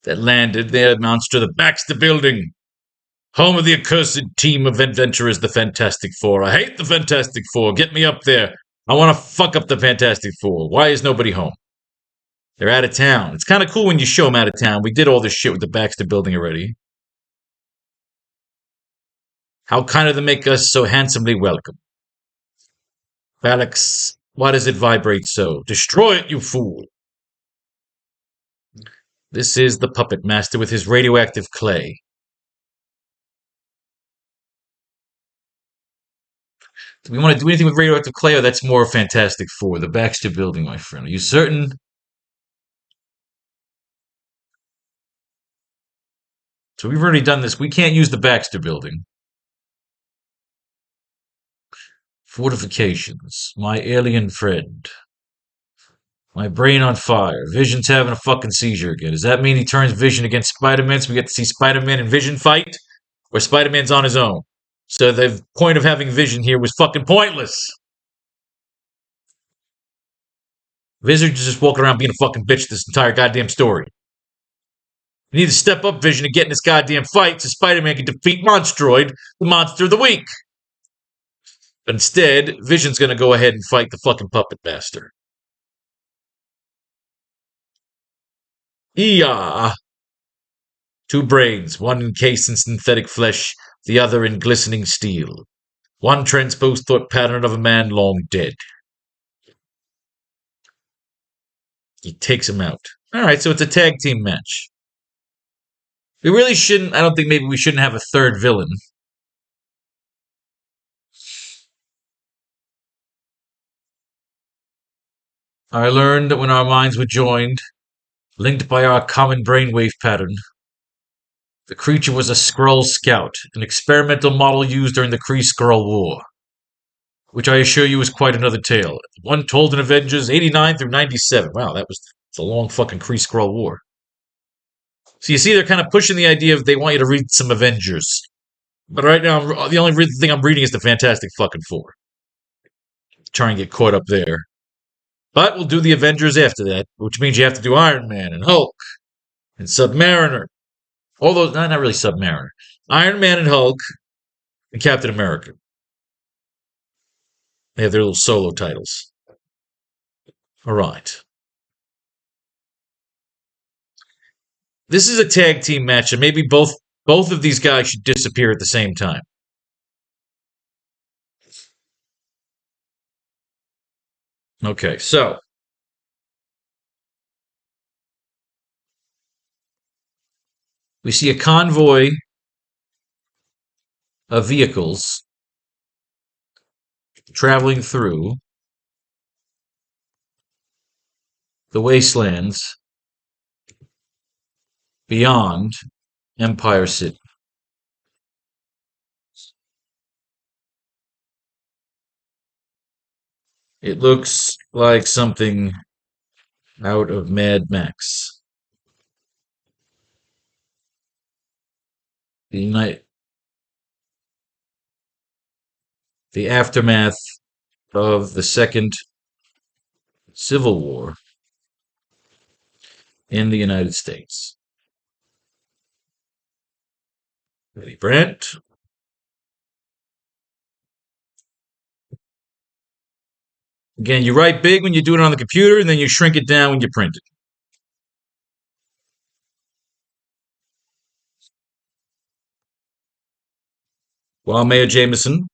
That landed there, monster, the Baxter Building. Home of the accursed team of adventurers, the Fantastic Four. I hate the Fantastic Four. Get me up there. I want to fuck up the Fantastic Four. Why is nobody home? They're out of town. It's kind of cool when you show them out of town. We did all this shit with the Baxter Building already. How kind of them make us so handsomely welcome. Alex, why does it vibrate so? Destroy it, you fool! This is the puppet master with his radioactive clay. Do we want to do anything with radioactive clay, or that's more Fantastic Four? The Baxter Building, my friend. Are you certain? So we've already done this. We can't use the Baxter Building. Fortifications. My alien friend. My brain on fire. Vision's having a fucking seizure again. Does that mean he turns Vision against Spider-Man so we get to see Spider-Man and Vision fight? Or Spider-Man's on his own? So the point of having Vision here was fucking pointless. Vision's just walking around being a fucking bitch this entire goddamn story. You need to step up Vision and get in this goddamn fight so Spider-Man can defeat Monstroid, the monster of the week. But instead, Vision's gonna go ahead and fight the fucking puppet master. Yeah. Two brains, one encased in synthetic flesh, the other in glistening steel. One transposed thought pattern of a man long dead. He takes him out. Alright, so it's a tag team match. We really shouldn't, I don't think maybe we shouldn't have a third villain. I learned that when our minds were joined, linked by our common brainwave pattern, the creature was a Skrull scout, an experimental model used during the Kree-Skrull War, which I assure you is quite another tale. One told in Avengers 89 through 97. Wow, it's a long fucking Kree-Skrull War. So you see, they're kind of pushing the idea of they want you to read some Avengers. But right now, the only thing I'm reading is the Fantastic fucking Four. Try and get caught up there. But we'll do the Avengers after that, which means you have to do Iron Man and Hulk and Submariner. All those, not really Submariner. Iron Man and Hulk and Captain America. They have their little solo titles. All right. This is a tag team match, and maybe both of these guys should disappear at the same time. Okay, so we see a convoy of vehicles traveling through the wastelands beyond Empire City. It looks like something out of Mad Max. The the aftermath of the Second Civil War in the United States. Ready, Brent? Again, you write big when you do it on the computer, and then you shrink it down when you print it. While Mayor Jameson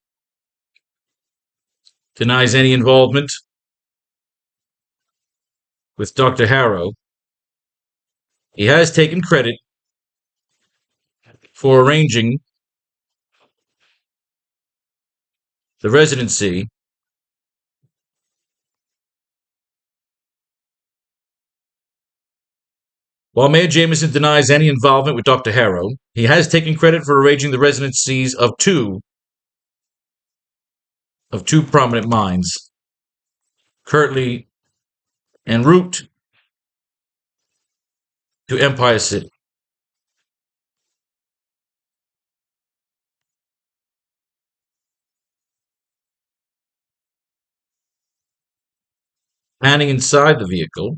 denies any involvement with Dr. Harrow, he has taken credit for arranging the residency While Mayor Jameson denies any involvement with Dr. Harrow, he has taken credit for arranging the residencies of two prominent minds, currently en route to Empire City. Panning inside the vehicle,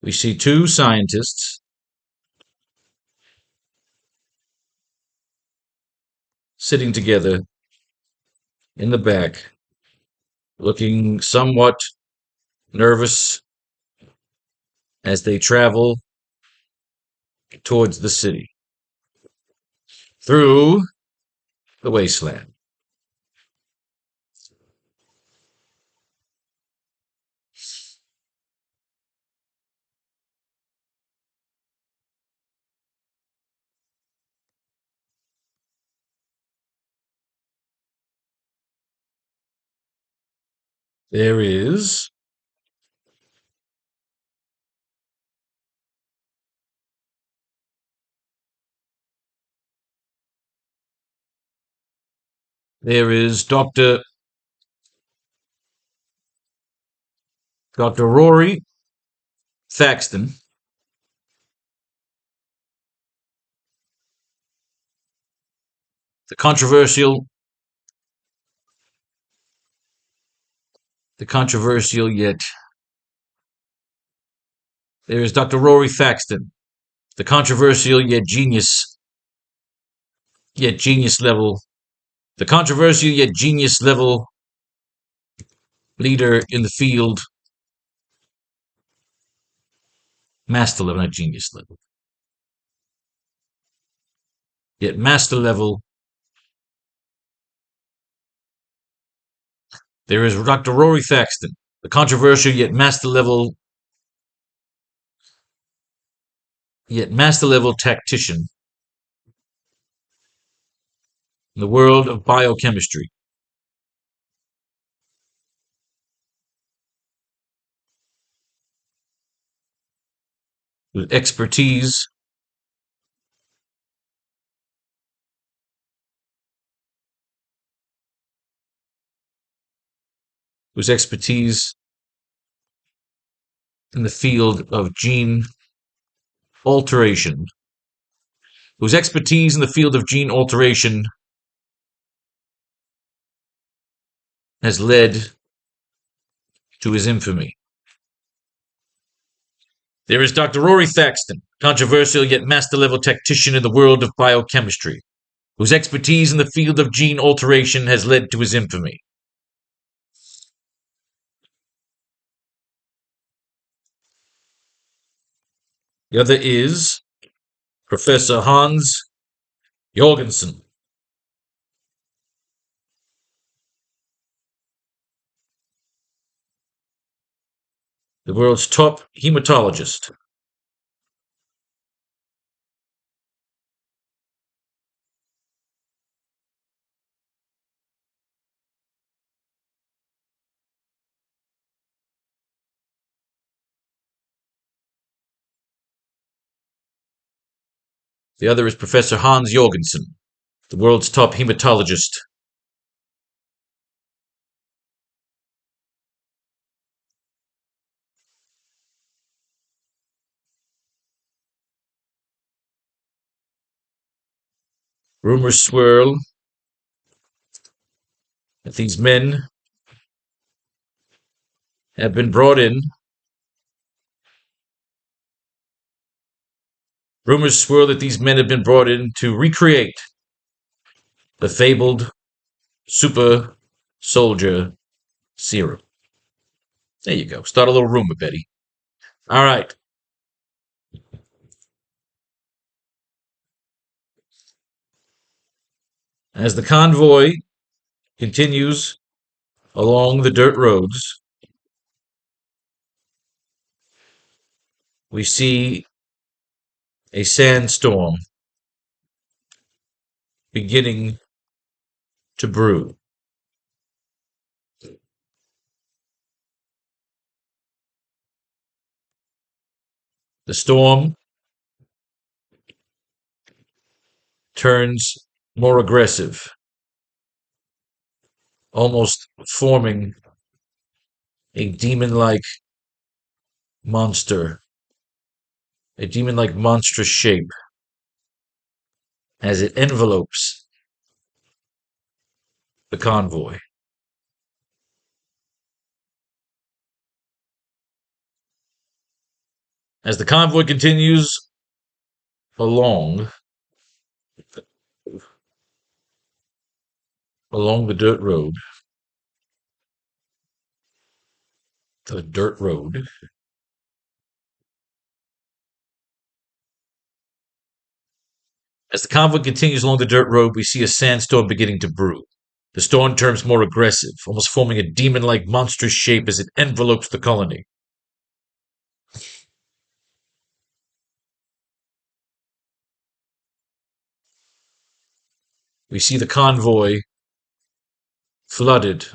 we see two scientists sitting together in the back, looking somewhat nervous as they travel towards the city through the wasteland. There is There is Dr. Rory Thaxton, the controversial yet there is Dr. Rory Thaxton, the controversial yet genius level, the controversial yet genius level leader in the field, master level, not genius level, yet master level. There is Dr. Rory Thaxton, the controversial yet master level tactician in the world of biochemistry, with expertise in the field of gene alteration, whose expertise in the field of gene alteration has led to his infamy. There is Dr. Rory Thaxton, controversial yet master-level tactician in the world of biochemistry, whose expertise in the field of gene alteration has led to his infamy. The other is Professor Hans Jorgensen, the world's top hematologist. The other is Professor Hans Jorgensen, the world's top hematologist. Rumors swirl that these men have been brought in. Rumors swirl that these men have been brought in to recreate the fabled super soldier serum. There you go. Start a little rumor, Betty. All right. As the convoy continues along the dirt roads, we see a sandstorm beginning to brew. The storm turns more aggressive, almost forming a demon-like monster, a demon-like monstrous shape as it envelopes the convoy. As the convoy continues along the dirt road, as the convoy continues along the dirt road, we see a sandstorm beginning to brew. The storm turns more aggressive, almost forming a demon-like monstrous shape as it envelopes the colony. We see the convoy flooded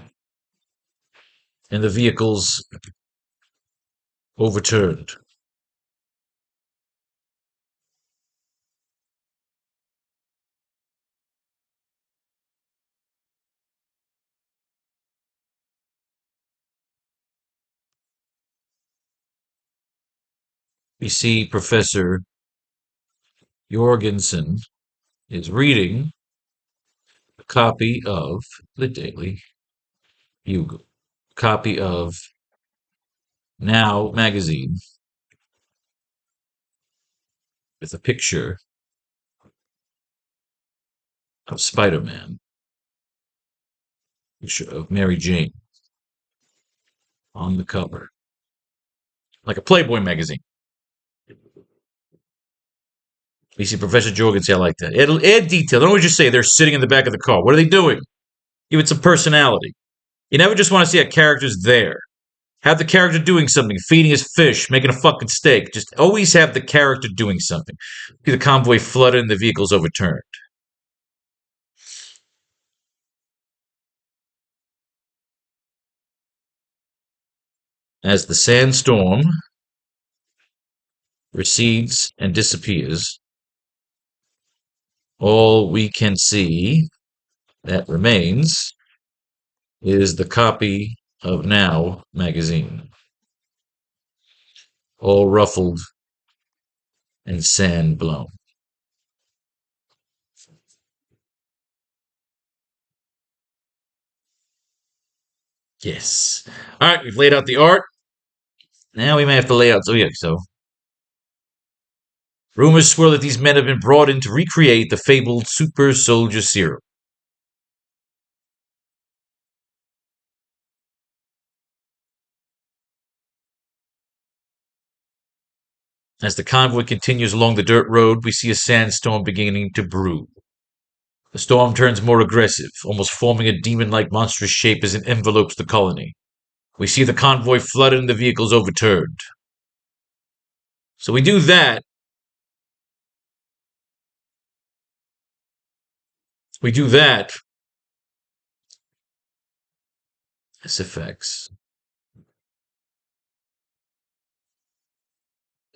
and the vehicles overturned. we see Professor Jorgensen is reading a copy of the Daily Bugle, copy of Now magazine with a picture of Spider-Man, picture of Mary Jane on the cover, like a Playboy magazine. You see Professor Jorgensen, I like that. Add detail. Don't always just say they're sitting in the back of the car. What are they doing? Give it some personality. You never just want to see a character's there. Have the character doing something, feeding his fish, making a fucking steak. Just always have the character doing something. See the convoy flooded and the vehicles overturned. As the sandstorm recedes and disappears, all we can see that remains is the copy of Now magazine, all ruffled and sand blown. Yes. All right, we've laid out the art. Now we may have to lay out. So rumors swirl that these men have been brought in to recreate the fabled super soldier serum. As the convoy continues along the dirt road, we see a sandstorm beginning to brew. The storm turns more aggressive, almost forming a demon-like monstrous shape as it envelopes the colony. We see the convoy flooded and the vehicles overturned. So we do that. We do that. SFX.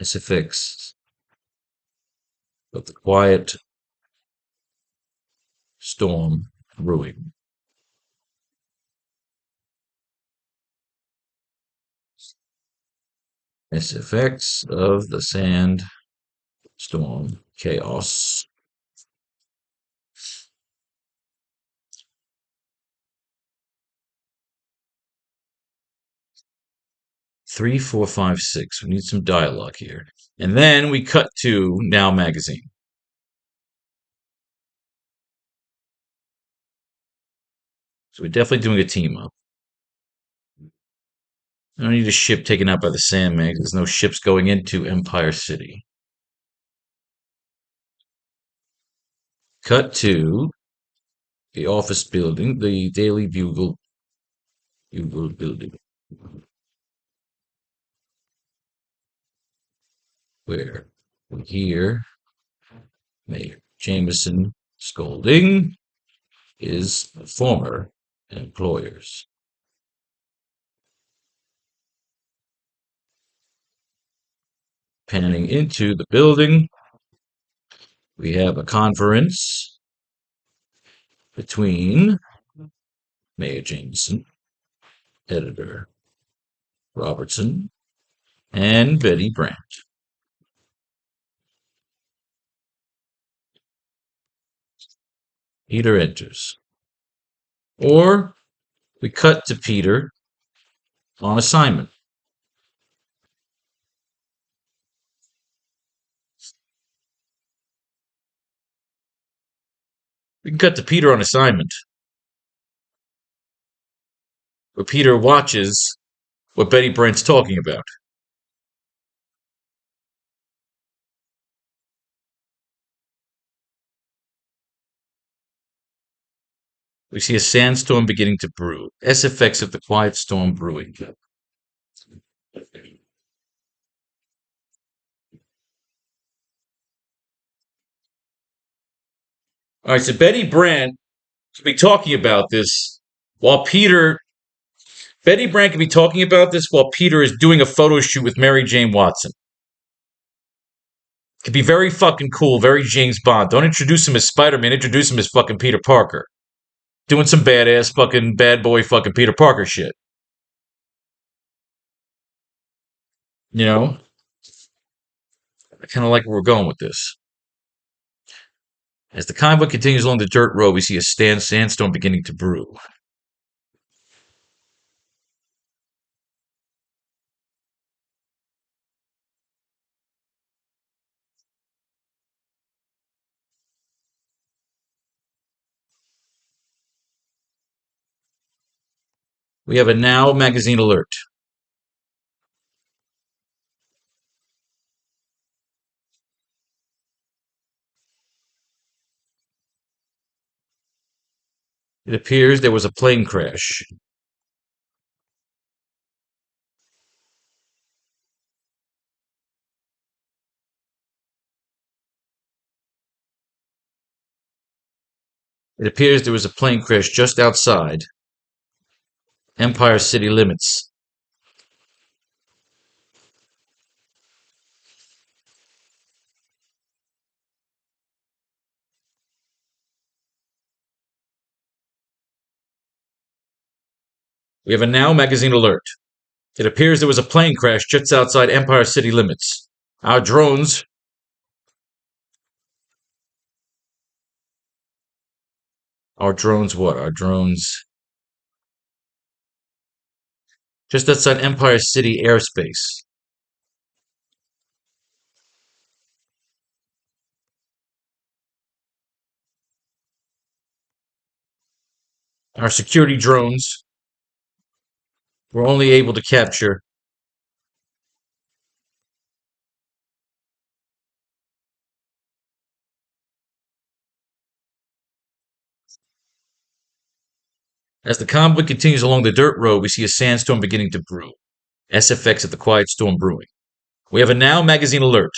SFX of the quiet storm brewing. SFX of the sand storm chaos. Three, four, five, six. We need some dialogue here. And then we cut to Now magazine. So we're definitely doing a team up. I don't need a ship taken out by the Sandman. There's no ships going into Empire City. Cut to the office building, the Daily Bugle building, where we hear Mayor Jameson scolding his former employers. Panning into the building, we have a conference between Mayor Jameson, editor Robertson, and Betty Brant. Peter enters. Or we cut to Peter on assignment. We can cut to Peter on assignment, where Peter watches what Betty Brant's talking about. We see a sandstorm beginning to brew. SFX of the quiet storm brewing. All right, so Betty Brant could be talking about this while Peter. Betty Brant could be talking about this while Peter is doing a photo shoot with Mary Jane Watson. Could be very fucking cool, very James Bond. Don't introduce him as Spider-Man, introduce him as fucking Peter Parker. Doing some badass fucking bad boy fucking Peter Parker shit. You know? I kind of like where we're going with this. As the convoy continues along the dirt road, we see a sandstorm beginning to brew. We have a Now magazine alert. It appears there was a plane crash. It appears there was a plane crash just outside Empire City limits. We have a Now magazine alert. It appears there was a plane crash just outside Empire City limits. Our drones. Our drones what? Our drones. Just outside Empire City airspace. Our security drones were only able to capture. As the convoy continues along the dirt road, we see a sandstorm beginning to brew. SFX of the quiet storm brewing. We have a Now magazine alert.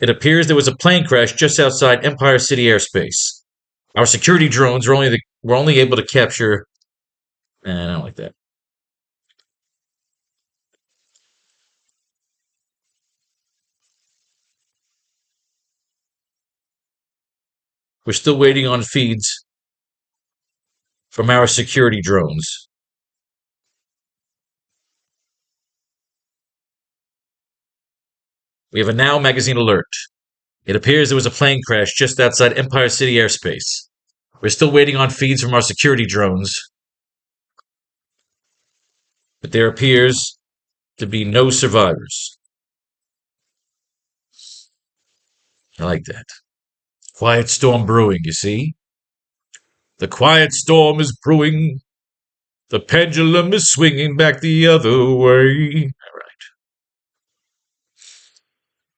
It appears there was a plane crash just outside Empire City airspace. Our security drones were only able to capture. I don't like that. We're still waiting on feeds from our security drones. We have a Now magazine alert. It appears there was a plane crash just outside Empire City airspace. We're still waiting on feeds from our security drones, but there appears to be no survivors. I like that. Quiet storm brewing, you see? The quiet storm is brewing. The pendulum is swinging back the other way. All right.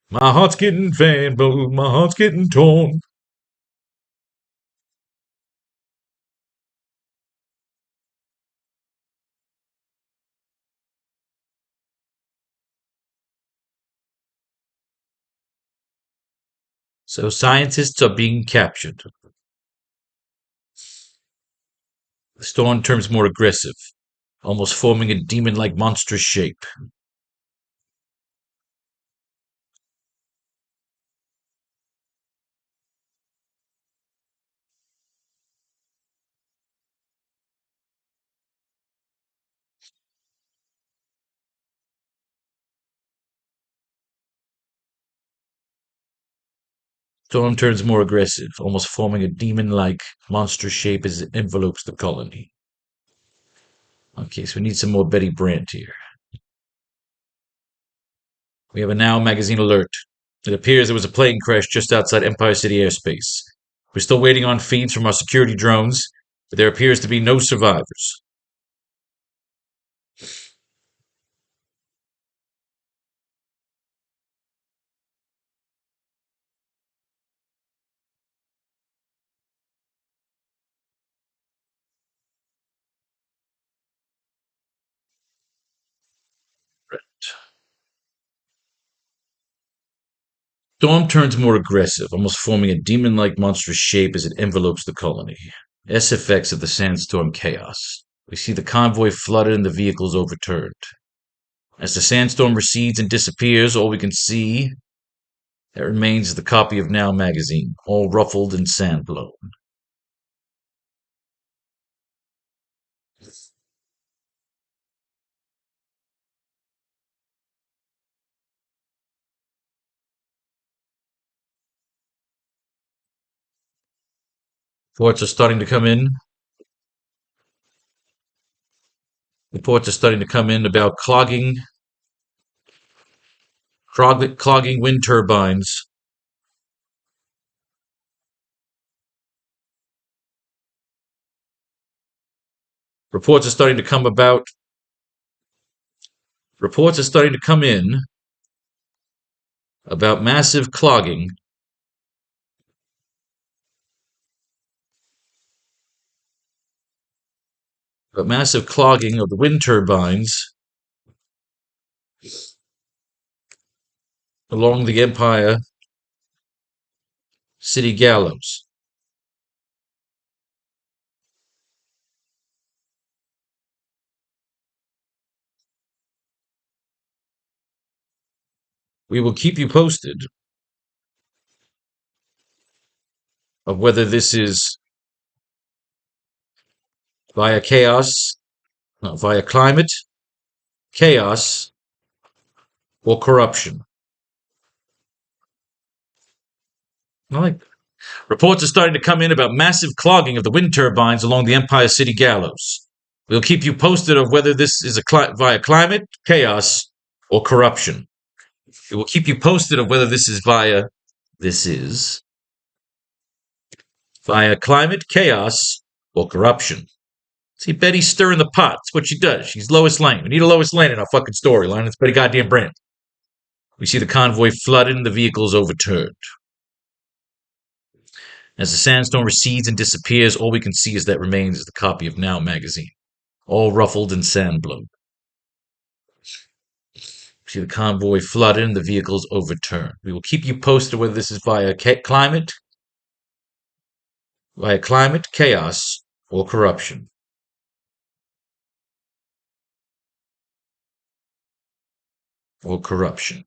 My heart's getting fanned, my heart's getting torn. So scientists are being captured. The storm turns more aggressive, almost forming a demon-like monstrous shape. Storm turns more aggressive, almost forming a demon-like monstrous shape as it envelopes the colony. Okay, so we need some more Betty Brant here. We have a Now magazine alert. It appears there was a plane crash just outside Empire City airspace. We're still waiting on feeds from our security drones, but there appears to be no survivors. Storm turns more aggressive, almost forming a demon-like monstrous shape as it envelopes the colony. SFX of the sandstorm chaos. We see the convoy flooded and the vehicles overturned. As the sandstorm recedes and disappears, all we can see that remains is the copy of Now magazine, all ruffled and sand-blown. Reports are starting to come in. Reports are starting to come in about clogging wind turbines. Reports are starting to come about. Reports are starting to come in about massive clogging of the wind turbines along the Empire City Gallows. We will keep you posted of whether this is via chaos, via climate, chaos, or corruption. I like Reports are starting to come in about massive clogging of the wind turbines along the Empire City Gallows. We'll keep you posted of whether this is via climate, chaos, or corruption. We will keep you posted of whether this is via climate, chaos, or corruption. See, Betty's stirring the pot. That's what she does. She's Lois Lane. We need a Lois Lane in our fucking storyline. It's Betty goddamn Brand. We see the convoy flooded and the vehicles overturned. As the sandstorm recedes and disappears, all we can see is that remains is the copy of Now magazine, all ruffled and sand-blown. We see the convoy flooded and the vehicles overturned. We will keep you posted whether this is via climate, chaos, or corruption. Or corruption.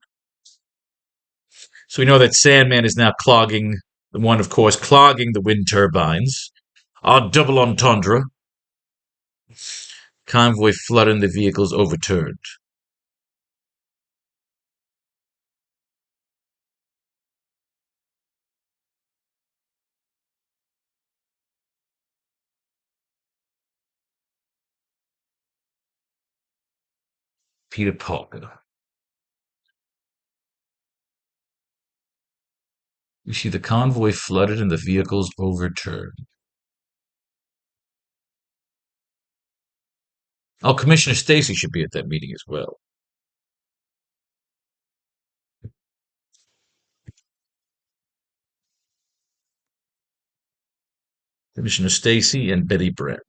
So we know that Sandman is now clogging the wind turbines. Our double entendre. Convoy flooded and the vehicles overturned. Peter Parker. You see the convoy flooded and the vehicles overturned. Oh, Commissioner Stacy should be at that meeting as well. Commissioner Stacy and Betty Brant.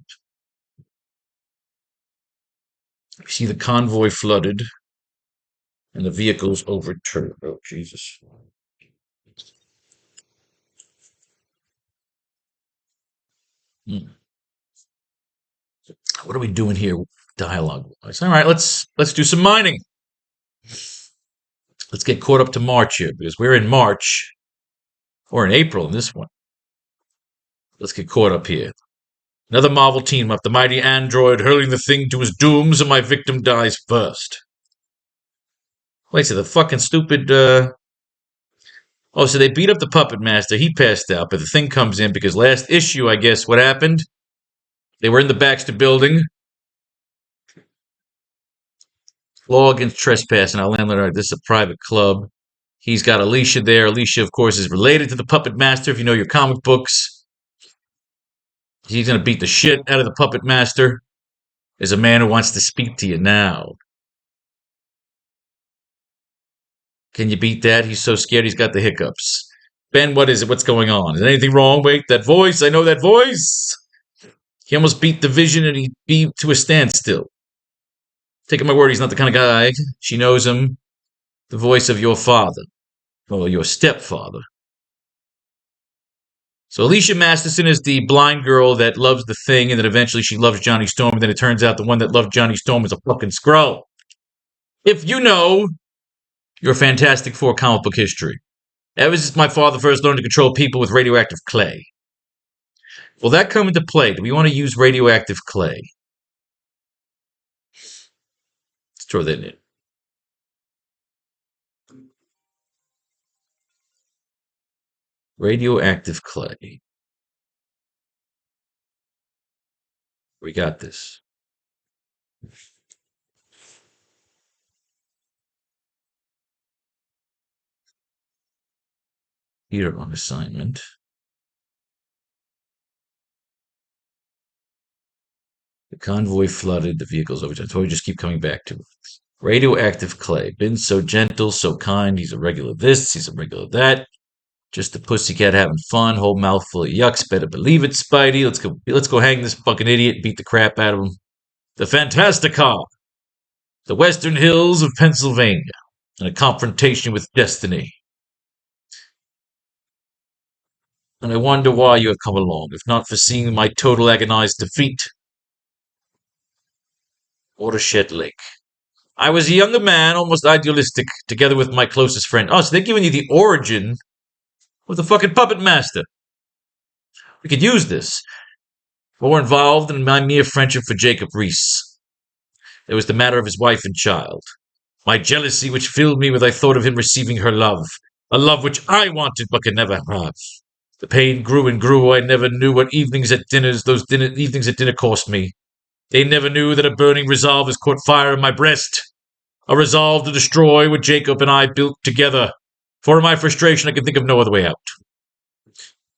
You see the convoy flooded and the vehicles overturned. Oh, Jesus. Hmm. What are we doing here, dialogue-wise? All right, let's do some mining. Let's get caught up to March here because we're in March or in April in this one. Let's get caught up here. Another Marvel team up, the mighty android hurling the thing to his doom, so my victim dies first. Wait, so the fucking stupid. Oh, so they beat up the puppet master. He passed out, but the thing comes in because last issue, I guess, what happened? They were in the Baxter building. Law against trespassing. Our landlord, this is a private club. He's got Alicia there. Alicia, of course, is related to the puppet master. If you know your comic books, he's going to beat the shit out of the puppet master. There's a man who wants to speak to you now. Can you beat that? He's so scared he's got the hiccups. Ben, what is it? What's going on? Is anything wrong? Wait, that voice. I know that voice. He almost beat the Vision and he beat to a standstill. Taking my word, he's not the kind of guy. She knows him. The voice of your father. Well, your stepfather. So Alicia Masterson is the blind girl that loves the Thing, and then eventually she loves Johnny Storm, and then it turns out the one that loved Johnny Storm is a fucking Skrull. If you know your Fantastic Four comic book history, ever since my father first learned to control people with radioactive clay, will that come into play? Do we want to use radioactive clay? Let's throw that in. Radioactive clay. We got this. Here on assignment. The convoy flooded, the vehicles over. So we just keep coming back to it. Radioactive clay. Been so gentle, so kind. He's a regular this, he's a regular that. Just a pussycat having fun, whole mouthful of yucks. Better believe it, Spidey. Let's go hang this fucking idiot, beat the crap out of him. The Fantastica. The Western Hills of Pennsylvania. And a confrontation with destiny. And I wonder why you have come along, if not for seeing my total agonized defeat. Watershed Lake. I was a younger man, almost idealistic, together with my closest friend. Oh, so they're giving you the origin of the fucking puppet master. We could use this. More involved than my mere friendship for Jacob Reese. There was the matter of his wife and child. My jealousy, which filled me with I thought of him receiving her love. A love which I wanted but could never have. The pain grew and grew. I never knew what evenings at dinner cost me. They never knew that a burning resolve has caught fire in my breast. A resolve to destroy what Jacob and I built together. For in my frustration, I could think of no other way out.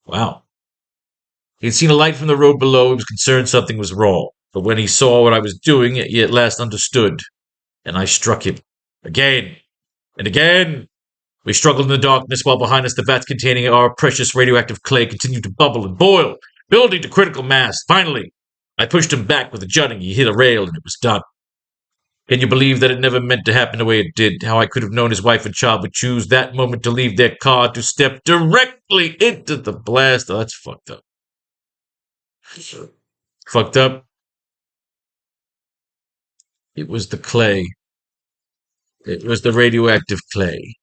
Wow. He had seen a light from the road below. He was concerned something was wrong. But when he saw what I was doing, he at last understood. And I struck him. Again. And again. We struggled in the darkness while behind us the vats containing our precious radioactive clay continued to bubble and boil, building to critical mass. Finally, I pushed him back with a jutting. He hit a rail and it was done. Can you believe that it never meant to happen the way it did? How I could have known his wife and child would choose that moment to leave their car to step directly into the blast. Oh, that's fucked up. Fucked up. It was the clay. It was the radioactive clay.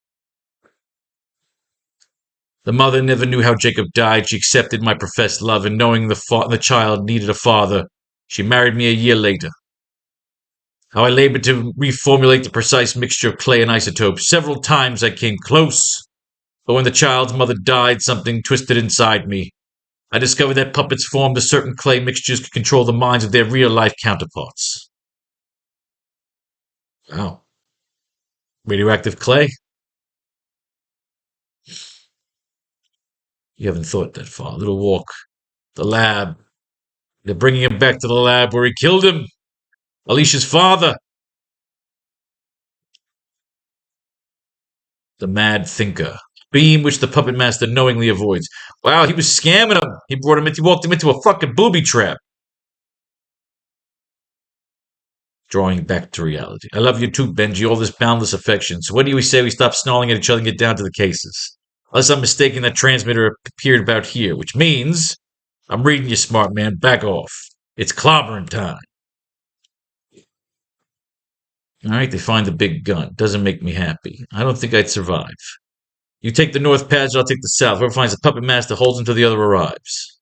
The mother never knew how Jacob died. She accepted my professed love, and knowing the child needed a father, she married me a year later. How I labored to reformulate the precise mixture of clay and isotopes. Several times I came close, but when the child's mother died, something twisted inside me. I discovered that puppets formed of certain clay mixtures could control the minds of their real-life counterparts. Wow. Radioactive clay? You haven't thought that far. A little walk. The lab. They're bringing him back to the lab where he killed him. Alicia's father. The mad thinker. Beam which the puppet master knowingly avoids. Wow, he was scamming him. He walked him into a fucking booby trap. Drawing back to reality. I love you too, Benji. All this boundless affection. So what do we say we stop snarling at each other and get down to the cases? Unless I'm mistaken, that transmitter appeared about here, which means I'm reading you, smart man. Back off. It's clobbering time. All right, they find the big gun. Doesn't make me happy. I don't think I'd survive. You take the north passage, I'll take the south. Whoever finds the puppet master holds until the other arrives.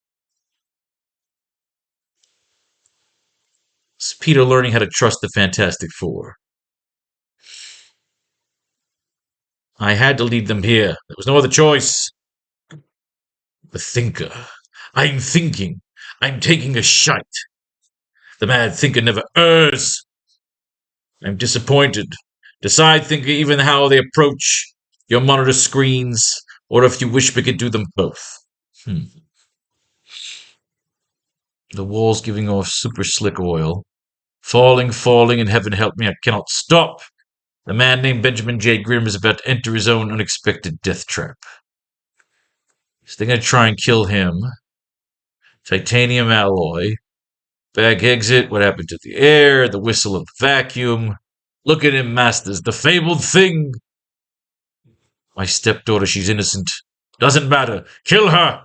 It's Peter learning how to trust the Fantastic Four. I had to leave them here. There was no other choice. The thinker. I'm thinking. I'm taking a shite. The mad thinker never errs. I'm disappointed. Decide, thinker, even how they approach your monitor screens, or if you wish we could do them both. The wall's giving off super slick oil. Falling, and heaven help me, I cannot stop. The man named Benjamin J. Grimm is about to enter his own unexpected death trap. Is they going to try and kill him? Titanium alloy. Bag exit. What happened to the air? The whistle of the vacuum. Look at him, masters. The fabled thing. My stepdaughter, she's innocent. Doesn't matter. Kill her!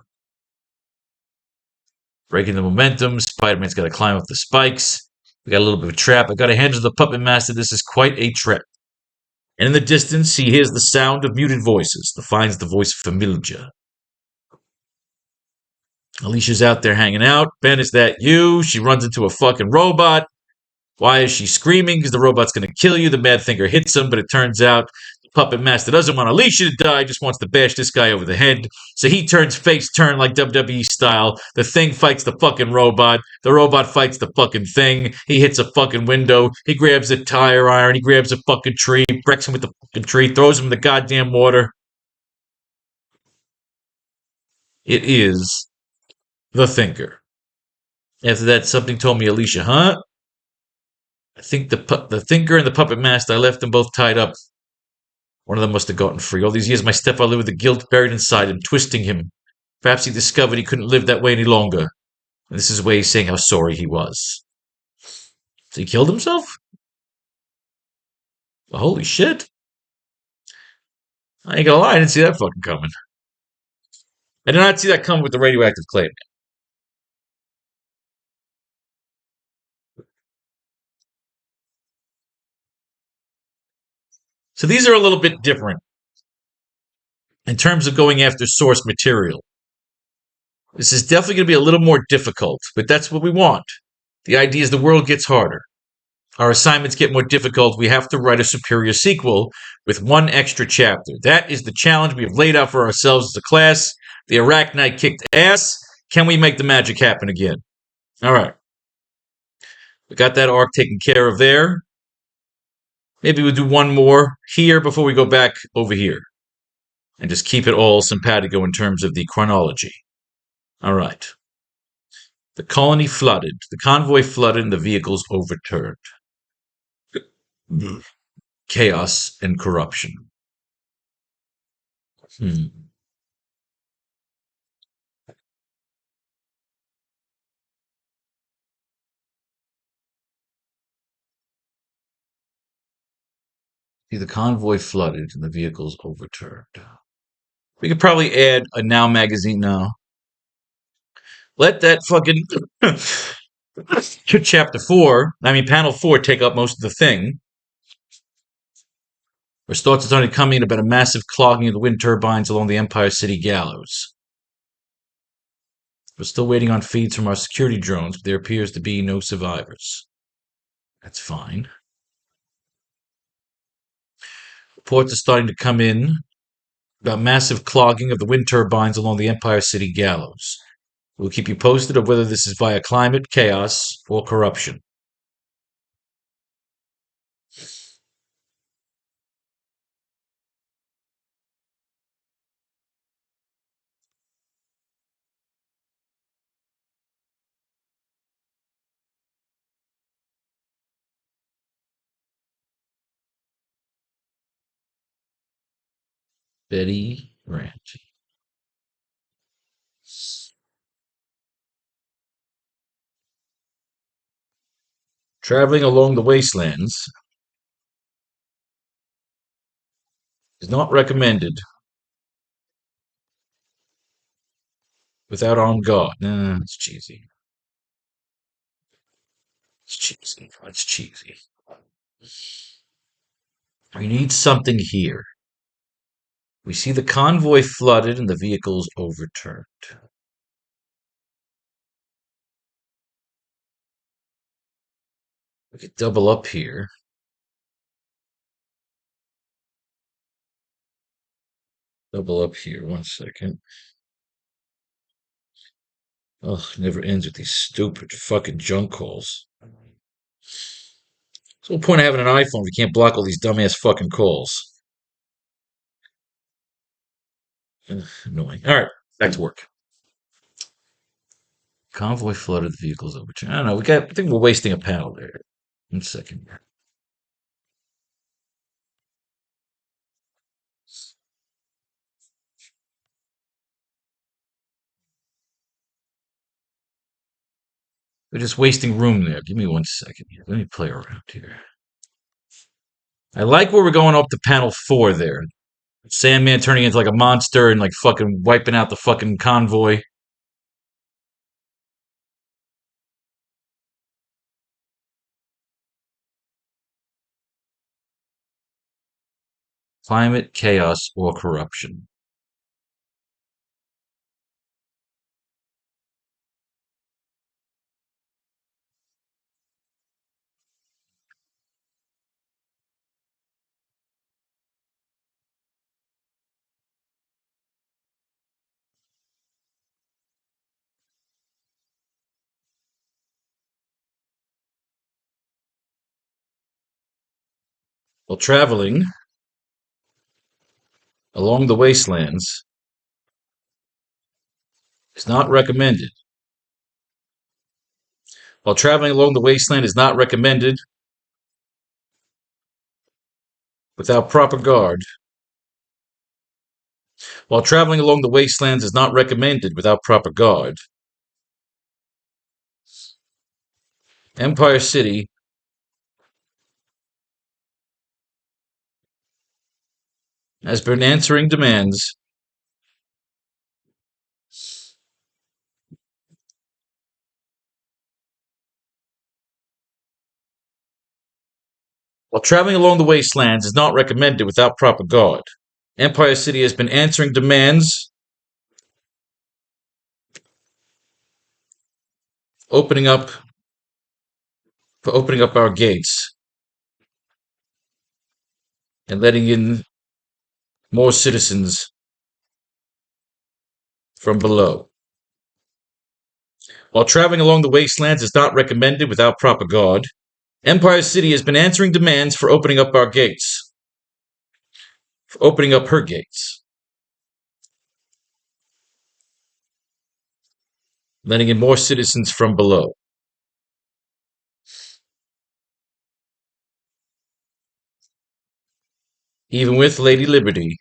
Breaking the momentum. Spider-Man's got to climb up the spikes. We got a little bit of a trap. I got to hand to the puppet master. This is quite a trap. And in the distance, he hears the sound of muted voices. Finds the voice familiar. Alicia's out there hanging out. Ben, is that you? She runs into a fucking robot. Why is she screaming? Because the robot's going to kill you. The mad thinker hits him, but it turns out the puppet master doesn't want Alicia to die, just wants to bash this guy over the head. So he turns face turn like WWE style. The Thing fights the fucking robot. The robot fights the fucking Thing. He hits a fucking window. He grabs a tire iron. He grabs a fucking tree, wrecks him with the fucking tree, throws him in the goddamn water. It is the Thinker. After that, something told me, Alicia, huh? I think the Thinker and the Puppet Master, I left them both tied up. One of them must have gotten free. All these years, my stepfather lived with the guilt buried inside him, twisting him. Perhaps he discovered he couldn't live that way any longer. And this is a way he's saying how sorry he was. So he killed himself? Well, holy shit. I ain't gonna lie, I didn't see that fucking coming. I did not see that coming with the radioactive claim. So these are a little bit different in terms of going after source material. This is definitely going to be a little more difficult, but that's what we want. The idea is the world gets harder. Our assignments get more difficult. We have to write a superior sequel with one extra chapter. That is the challenge we have laid out for ourselves as a class. The AracKnight kicked ass. Can we make the magic happen again? All right. We got that arc taken care of there. Maybe we'll do one more here before we go back over here. And just keep it all simpatico in terms of the chronology. All right. The colony flooded. The convoy flooded and the vehicles overturned. Chaos and corruption. Hmm. See, the convoy flooded and the vehicles overturned. We could probably add a Now magazine now. Let that fucking chapter 4, I mean panel 4, take up most of the thing. Where thoughts are starting to come in about a massive clogging of the wind turbines along the Empire City gallows. We're still waiting on feeds from our security drones, but there appears to be no survivors. That's fine. Reports are starting to come in about massive clogging of the wind turbines along the Empire City gallows. We'll keep you posted of whether this is via climate, chaos, or corruption. Betty Grant. Traveling along the wastelands is not recommended without armed guard. Nah, it's cheesy. It's cheesy. It's cheesy. We need something here. We see the convoy flooded and the vehicles overturned. We could double up here. Double up here. 1 second. Ugh, never ends with these stupid fucking junk calls. What's the point of having an iPhone if you can't block all these dumbass fucking calls? Ugh, annoying. All right, back to work. Convoy flooded, the vehicles overturned. I don't know. I think we're wasting a panel there. 1 second. We're just wasting room there. Give me 1 second here. Let me play around here. I like where we're going up to panel 4 there. Sandman turning into like a monster and like fucking wiping out the fucking convoy. Climate, chaos, or corruption. while traveling along the wastelands is not recommended. While traveling along the wasteland is not recommended without proper guard. While traveling along the wastelands is not recommended without proper guard. Empire City has been answering demands while traveling along the wastelands is not recommended without proper guard. Empire City has been answering demands opening up our gates and letting in more citizens from below. While traveling along the wastelands is not recommended without proper guard, Empire City has been answering demands for opening up our gates. For opening up her gates. Letting in more citizens from below. Even with Lady Liberty,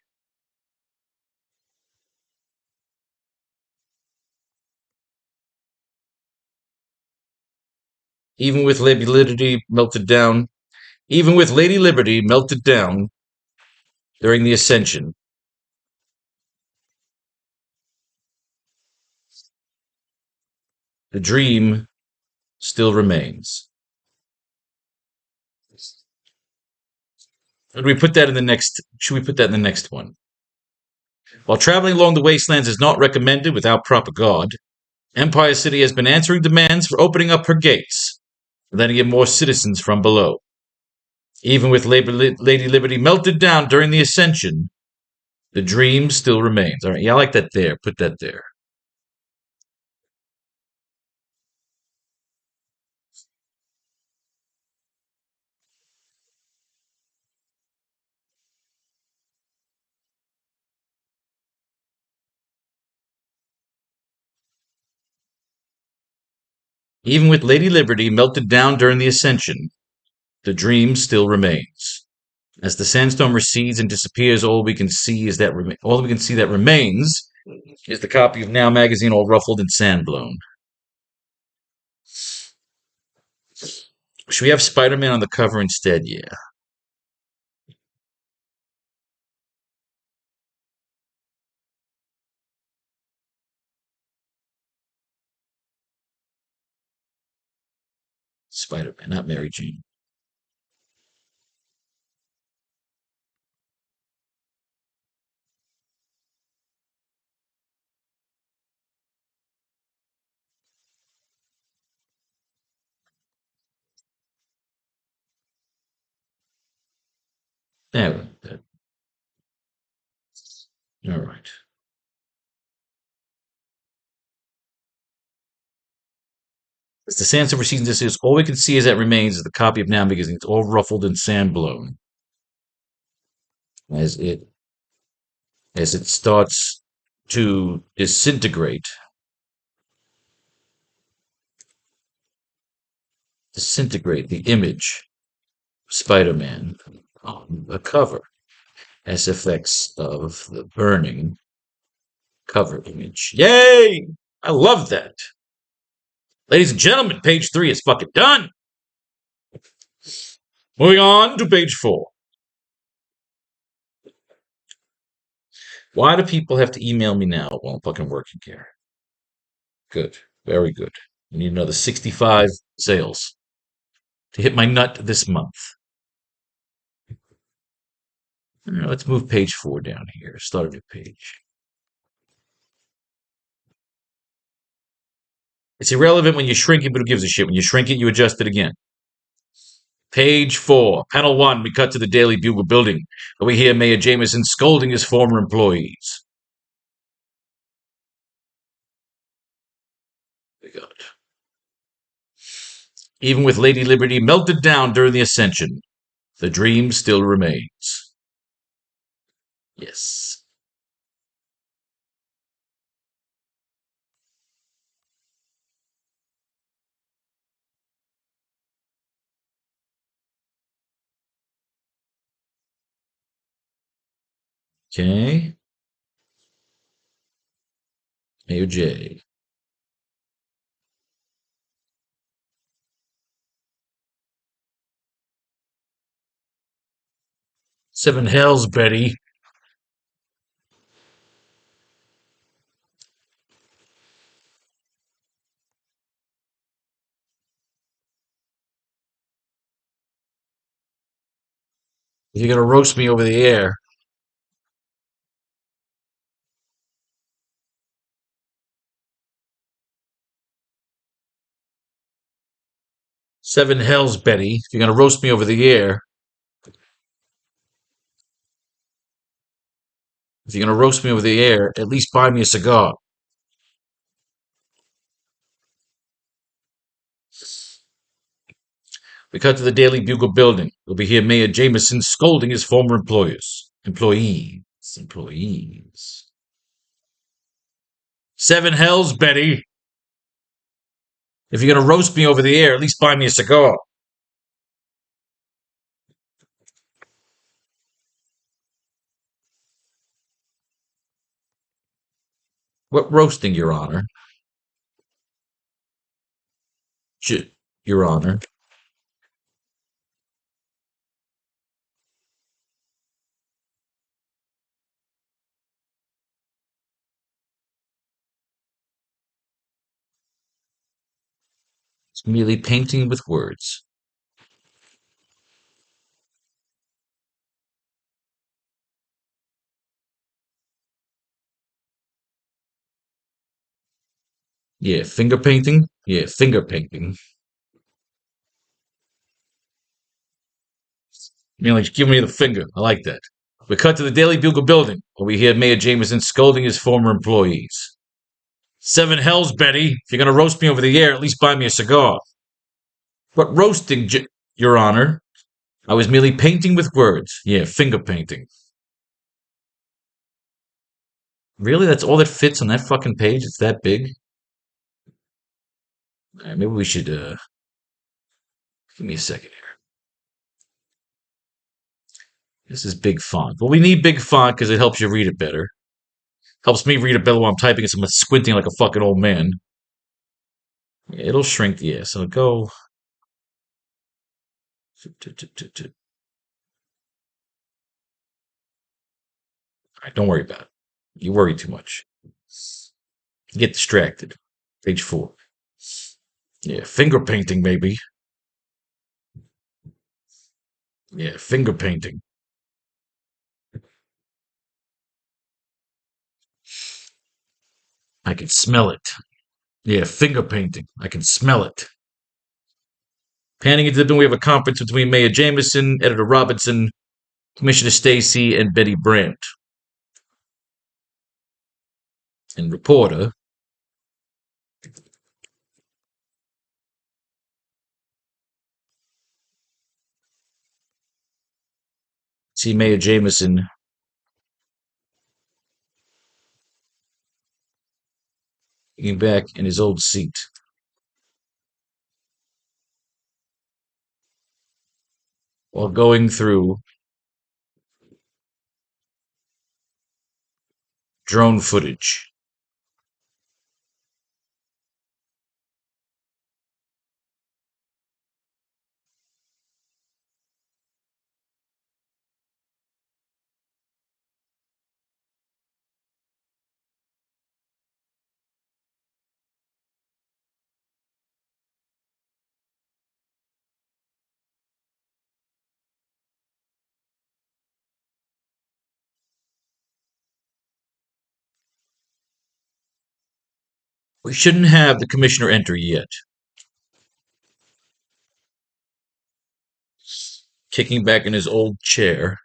even with Lady Liberty melted down during the Ascension, the dream still remains. Should we put that in the next one? While traveling along the wastelands is not recommended without proper guard, Empire City has been answering demands for opening up her gates, letting in more citizens from below. Even with Lady Liberty melted down during the Ascension, the dream still remains. All right, yeah, I like that there. Put that there. Even with Lady Liberty melted down during the Ascension, the dream still remains. As the sandstorm recedes and disappears, all we can see that remains is the copy of Now magazine, all ruffled and sandblown. Should we have Spider-Man on the cover instead? Yeah. Spider-Man, not Mary Jane. There. All right. As the sandstorm recedes and disappears, all we can see as that remains is the copy of Now magazine. It's all ruffled and sandblown. As it starts to disintegrate the image of Spider-Man on the cover as effects of the burning cover image. Yay! I love that. Ladies and gentlemen, page 3 is fucking done. Moving on to page 4. Why do people have to email me now while I'm fucking working here? Good. Very good. I need another 65 sales to hit my nut this month. Let's move page 4 down here. Start a new page. It's irrelevant when you shrink it, but who gives a shit? When you shrink it, you adjust it again. Page 4, panel 1, we cut to the Daily Bugle building, where we hear Mayor Jameson scolding his former employees. They got it. Even with Lady Liberty melted down during the Ascension, The dream still remains. Yes. Okay. AOJ. Seven hells, Betty. If you're gonna roast me over the air, seven hells, Betty. If you're gonna roast me over the air, if you're gonna roast me over the air, at least buy me a cigar. We cut to the Daily Bugle building. We'll be here Mayor Jameson scolding his former employees. Seven hells, Betty. If you're gonna roast me over the air, at least buy me a cigar. What roasting, Your Honor? Your Honor. It's merely painting with words. Yeah, finger painting? Yeah, finger painting. You know, like, give me the finger. I like that. We cut to the Daily Bugle building, where we hear Mayor Jameson scolding his former employees. Seven hells, Betty. If you're gonna roast me over the air, at least buy me a cigar. What roasting, Your Honor? I was merely painting with words. Yeah, finger painting. Really? That's all that fits on that fucking page? It's that big? All right, maybe we should, give me a second here. This is big font. Well, we need big font because it helps you read it better. Helps me read it better while I'm typing it, so I'm squinting like a fucking old man. Yeah, it'll shrink, yeah, so go. All right, don't worry about it. You worry too much. You get distracted. Page 4. Yeah, finger painting, maybe. Yeah, finger painting. I can smell it. Yeah, finger painting. I can smell it. Panning into the building, we have a conference between Mayor Jameson, Editor Robinson, Commissioner Stacy, and Betty Brandt. And reporter. See Mayor Jameson getting back in his old seat. While going through drone footage. We shouldn't have the commissioner enter yet. Kicking back in his old chair.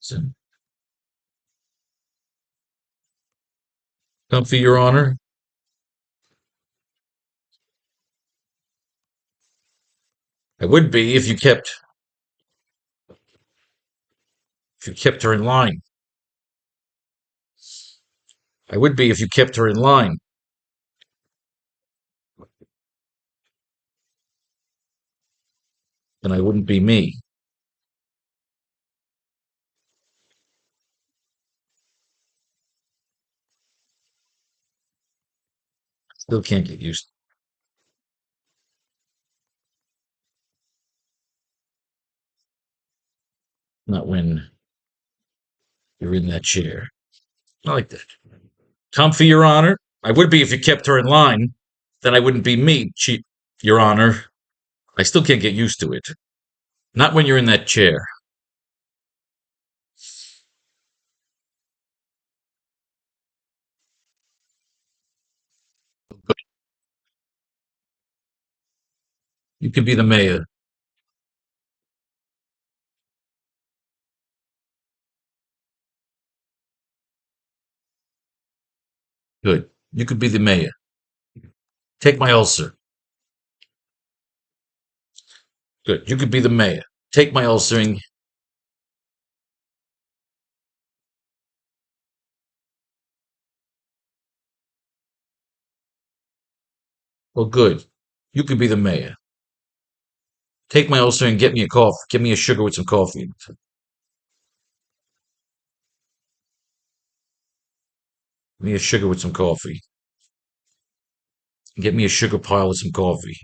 So, comfy, Your Honor? I would be if you kept her in line. I would be if you kept her in line. Then I wouldn't be me. Still can't get used. Not when you're in that chair. I like that. Comfy, Your Honor? I would be if you kept her in line. Then I wouldn't be me, Your Honor. I still can't get used to it. Not when you're in that chair. You could be the mayor. Good. You could be the mayor. Take my ulcer. Good. You could be the mayor. Take my ulcering. Well, good. You could be the mayor. Take my ulcer and get me a coffee. Get me a sugar with some coffee. Get me a sugar with some coffee. Get me a sugar pile with some coffee.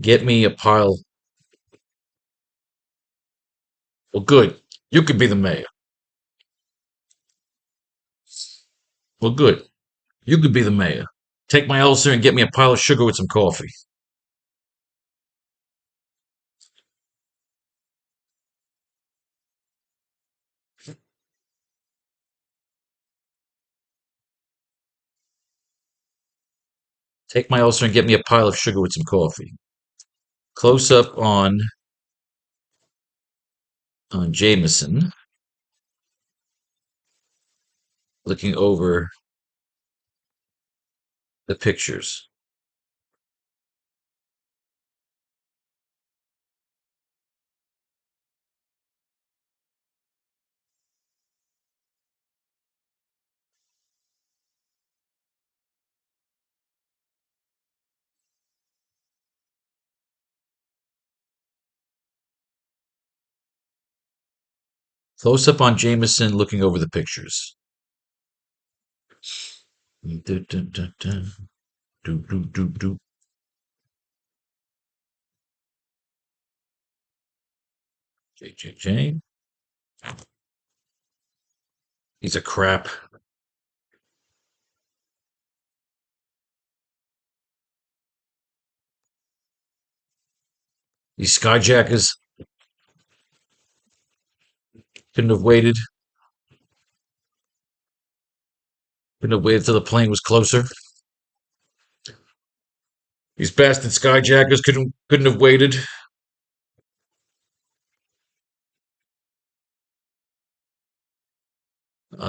Get me a pile. Well, good. You could be the mayor. Well, good. You could be the mayor. Take my ulcer and get me a pile of sugar with some coffee. Take my ulcer and get me a pile of sugar with some coffee. Close up on Jameson, looking over the pictures. Close up on Jameson, looking over the pictures. Do, do, do, do. Do, do, do, do. J, J, J. He's a crap. These skyjackers couldn't have waited. Couldn't have waited till the plane was closer. These bastard skyjackers couldn't have waited.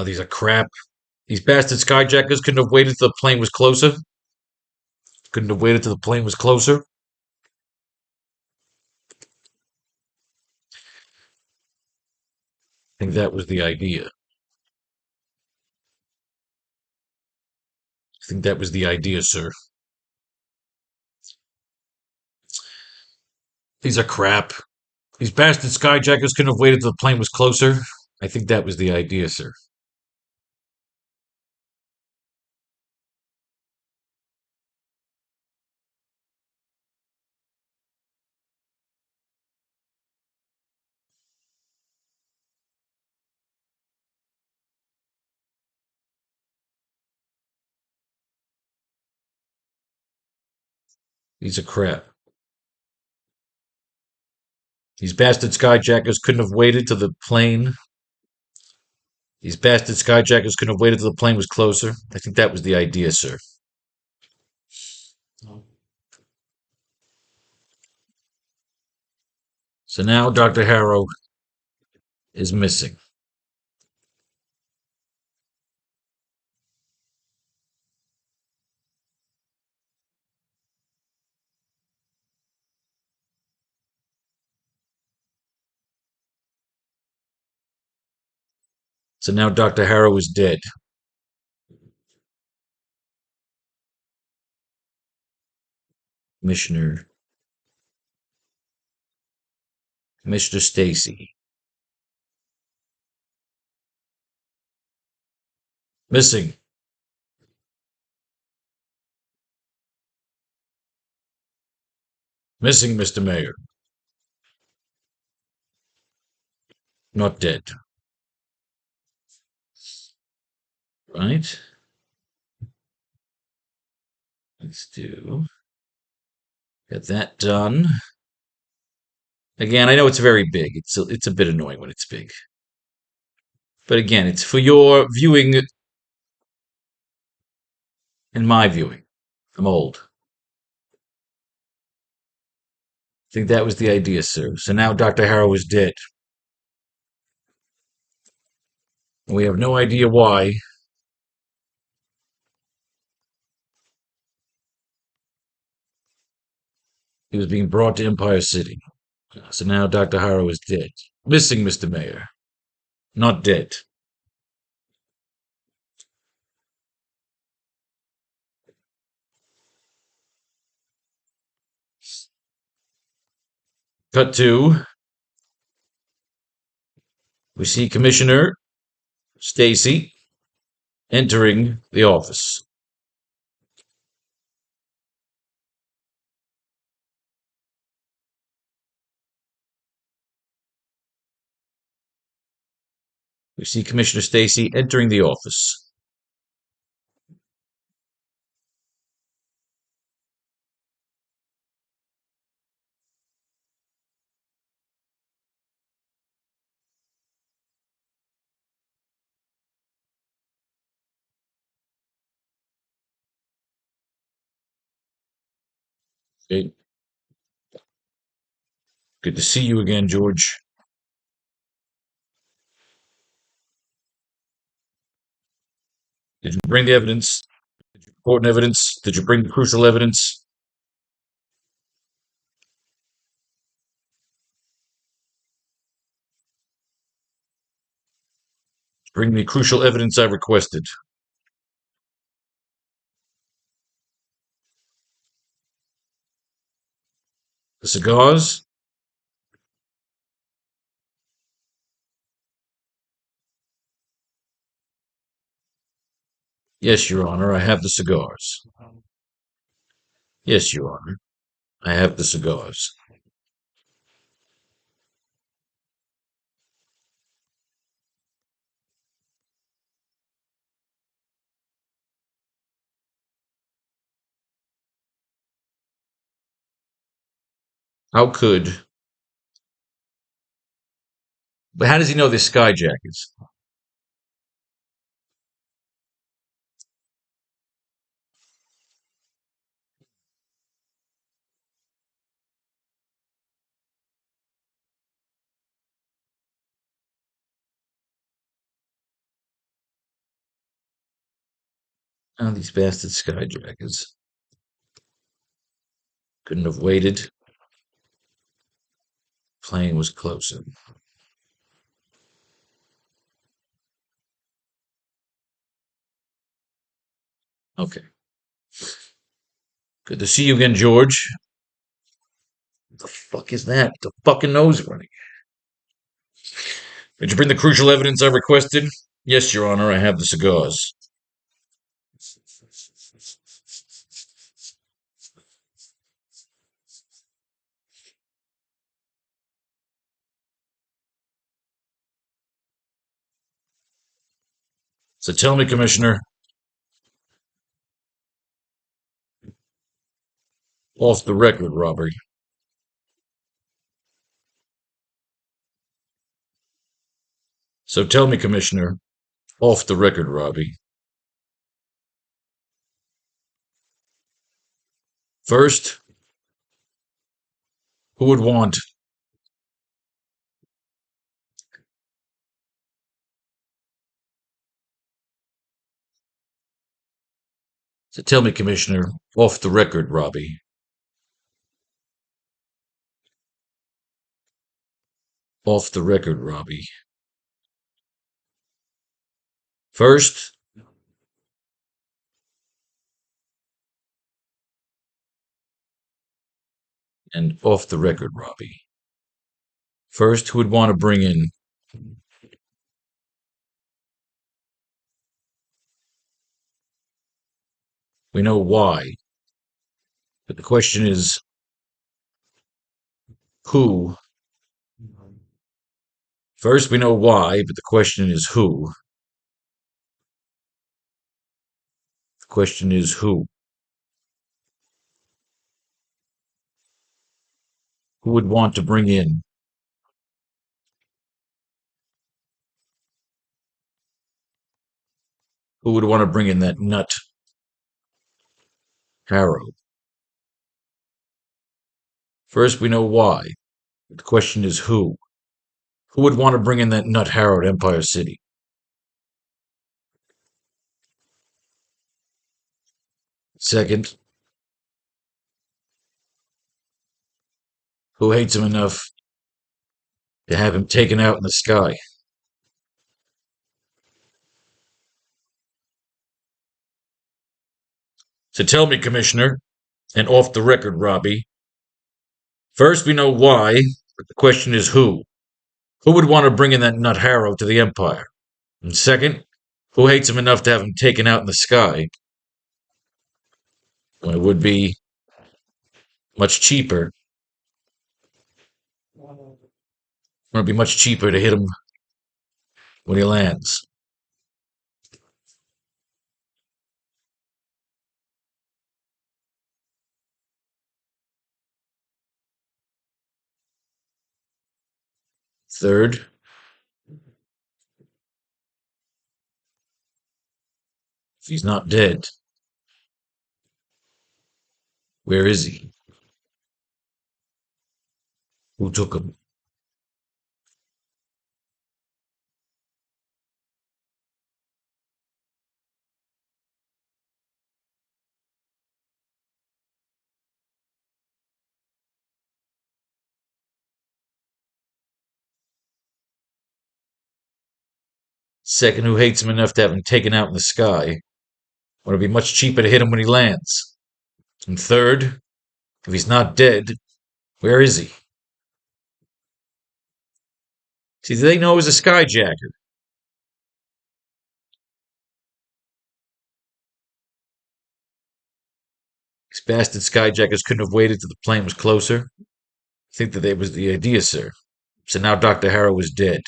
These are crap. These bastard skyjackers couldn't have waited till the plane was closer. Couldn't have waited till the plane was closer. I think that was the idea. I think that was the idea, sir. These are crap. These bastard skyjackers couldn't have waited till the plane was closer. I think that was the idea, sir. These are crap. These bastard skyjackers couldn't have waited till the plane. These bastard skyjackers couldn't have waited till the plane was closer. I think that was the idea, sir. So now, Dr. Harrow, is missing. So now Dr. Harrow is dead. Commissioner Mr. Stacy. Missing. Missing, Mr. Mayor. Not dead. Right? Let's do. Get that done. Again, I know it's very big. It's a bit annoying when it's big. But again, it's for your viewing and my viewing. I'm old. I think that was the idea, sir. So now Dr. Harrow is dead. We have no idea why. He was being brought to Empire City. So now Dr. Harrow is dead. Missing, Mr. Mayor. Not dead. Cut to. We see Commissioner Stacy entering the office. We see Commissioner Stacy entering the office. Okay. Good to see you again, George. Did you bring the evidence? Important evidence? Did you bring the crucial evidence? Bring the crucial evidence I requested. The cigars? Yes, Your Honor, I have the cigars. Yes, Your Honor, I have the cigars. How could? But how does he know they're skyjackets? Oh, these bastard skyjackets. Couldn't have waited. Plane was closer. Okay. Good to see you again, George. What the fuck is that? The fucking nose running. Did you bring the crucial evidence I requested? Yes, Your Honor, I have the cigars. So tell me, Commissioner, off the record, Robert. So tell me, Commissioner, off the record, Robbie. First, who would want So tell me, Commissioner, off the record, Robbie. Off the record, Robbie. First, and off the record, Robbie. First, who would want to bring in? We know why, but the question is who. First, we know why, but the question is who. The question is who. Who would want to bring in? Who would want to bring in that nut, Faro? First, we know why. But the question is who. Who would want to bring in that nut Harrow to Empire City? Second, who hates him enough to have him taken out in the sky? So tell me, Commissioner, and off the record, Robbie. First, we know why, but the question is who. Who would want to bring in that nut Harrow to the Empire? And second, who hates him enough to have him taken out in the sky when it would be much cheaper? When it'd be much cheaper to hit him when he lands. Third, if he's not dead, where is he? Who took him? Second, who hates him enough to have him taken out in the sky when it'd be much cheaper to hit him when he lands? And third, if he's not dead, where is he? See, they know he's a skyjacker. These bastard skyjackers couldn't have waited till the plane was closer. I think that was the idea, sir. So now Dr. Harrow is dead.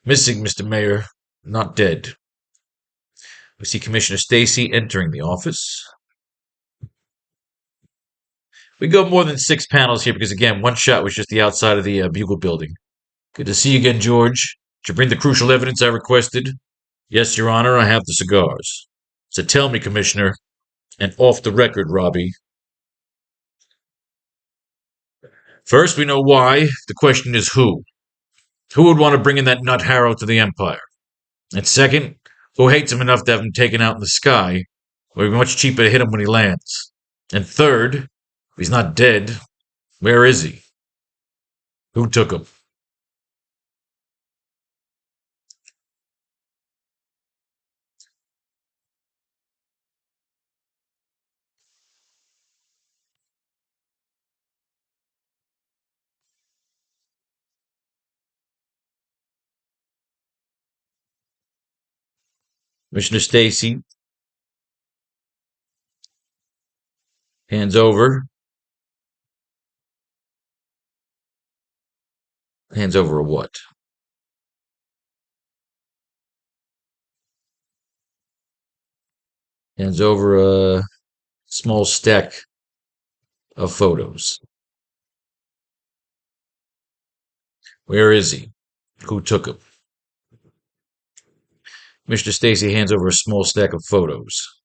Missing, Mr. Mayor, not dead. We see Commissioner Stacy entering the office. We go more than 6 panels here because, again, one shot was just the outside of the Bugle building. Good to see you again, George. Did you bring the crucial evidence I requested? Yes, Your Honor, I have the cigars. So tell me, Commissioner, and off the record, Robbie. First, we know why. The question is who. Who would want to bring in that nut Harrow to the Empire? And second, who hates him enough to have him taken out in the sky, where it'd be much cheaper to hit him when he lands? And third, if he's not dead, where is he? Who took him? Commissioner Stacy hands over. Hands over a what? Hands over a small stack of photos. Where is he? Who took him? Mr. Stacy hands over a small stack of photos,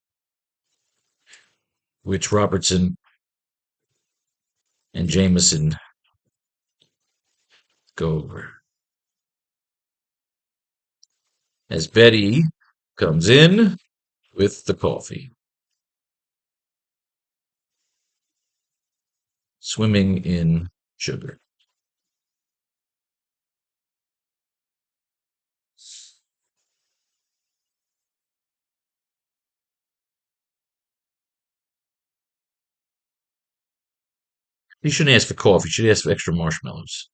which Robertson and Jameson go over. As Betty comes in, with the coffee, swimming in sugar. You shouldn't ask for coffee. You should ask for extra marshmallows.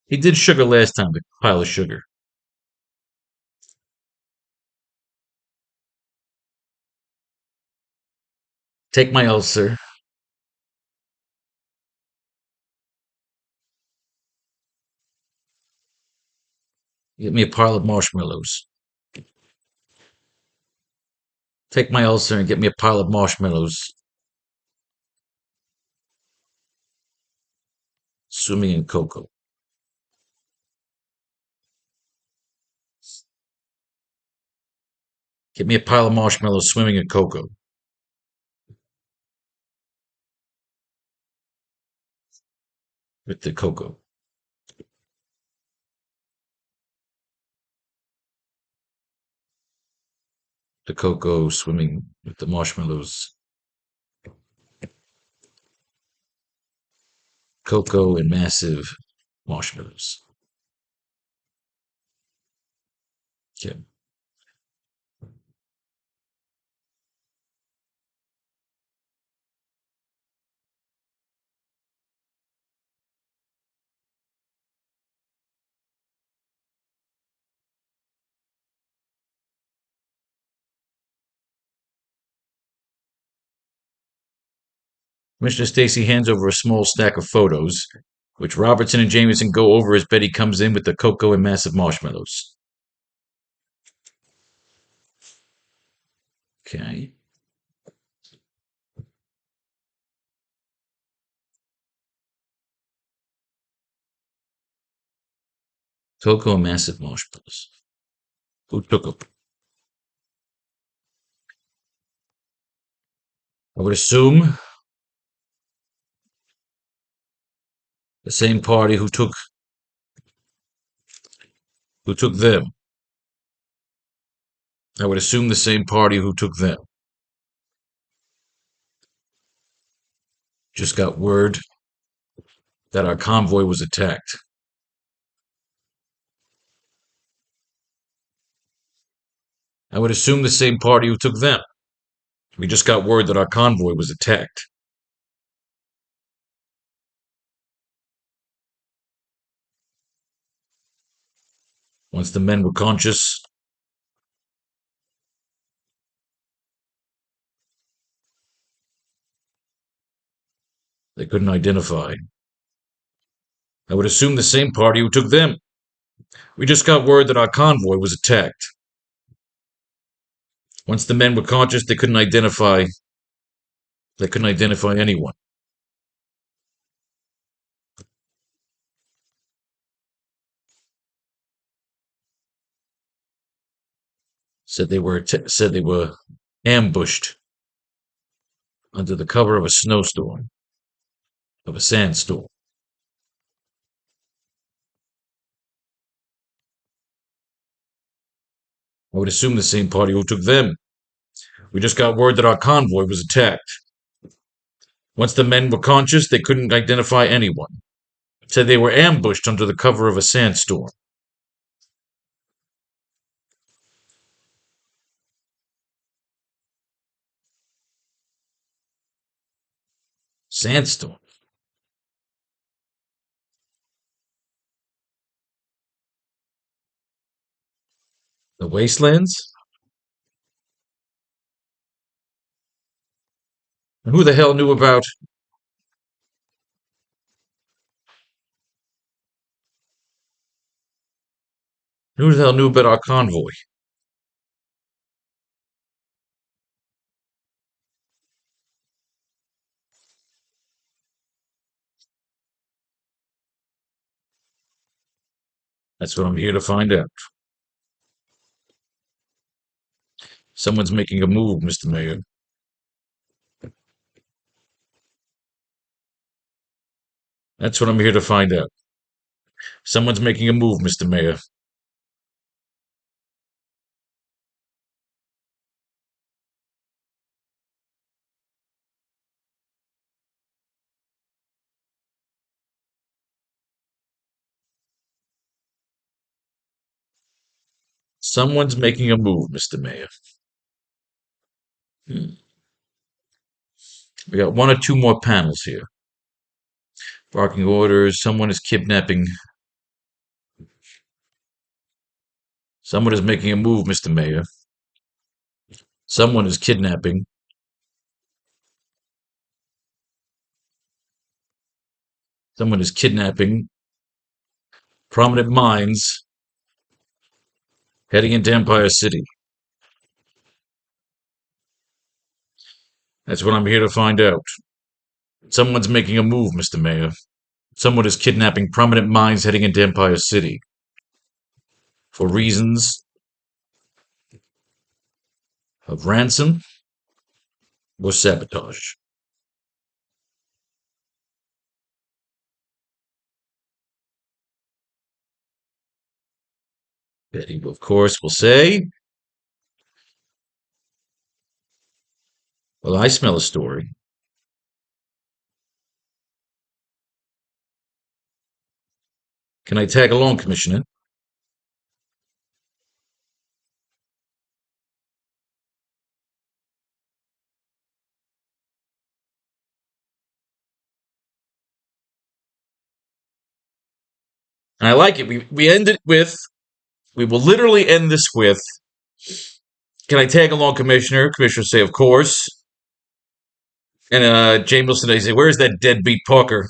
He did sugar last time, the pile of sugar. Take my ulcer. Get me a pile of marshmallows. Take my ulcer and get me a pile of marshmallows. Swimming in cocoa. Get me a pile of marshmallows swimming in cocoa. With the cocoa. The cocoa swimming with the marshmallows. Cocoa and massive marshmallows. Okay. Commissioner Stacy hands over a small stack of photos, which Robertson and Jameson go over as Betty comes in with the cocoa and massive marshmallows. Okay. Cocoa and massive marshmallows. Who took them? I would assume the same party who took them. I would assume the same party who took them. Just got word that our convoy was attacked. I would assume the same party who took them. We just got word that our convoy was attacked. Once the men were conscious, they couldn't identify. I would assume the same party who took them. We just got word that our convoy was attacked. Once the men were conscious, they couldn't identify. They couldn't identify anyone. Said they were ambushed under the cover of a snowstorm, of a sandstorm. I would assume the same party who took them. We just got word that our convoy was attacked. Once the men were conscious, they couldn't identify anyone. Said they were ambushed under the cover of a sandstorm. Sandstorm? The wastelands? And who the hell knew about. Who the hell knew about our convoy? That's what I'm here to find out. Someone's making a move, Mr. Mayor. That's what I'm here to find out. Someone's making a move, Mr. Mayor. Someone's making a move, Mr. Mayor. Hmm. We got one or two more panels here. Barking orders. Someone is kidnapping. Someone is making a move, Mr. Mayor. Someone is kidnapping. Someone is kidnapping prominent minds heading into Empire City. That's what I'm here to find out. Someone's making a move, Mr. Mayor. Someone is kidnapping prominent minds heading into Empire City for reasons of ransom or sabotage. Betty, of course, will say, well, I smell a story. Can I tag along, Commissioner? And I like it. We end it with, we will literally end this with, can I tag along, Commissioner? Commissioner say, of course. And Jameson, they say, where's that deadbeat Parker?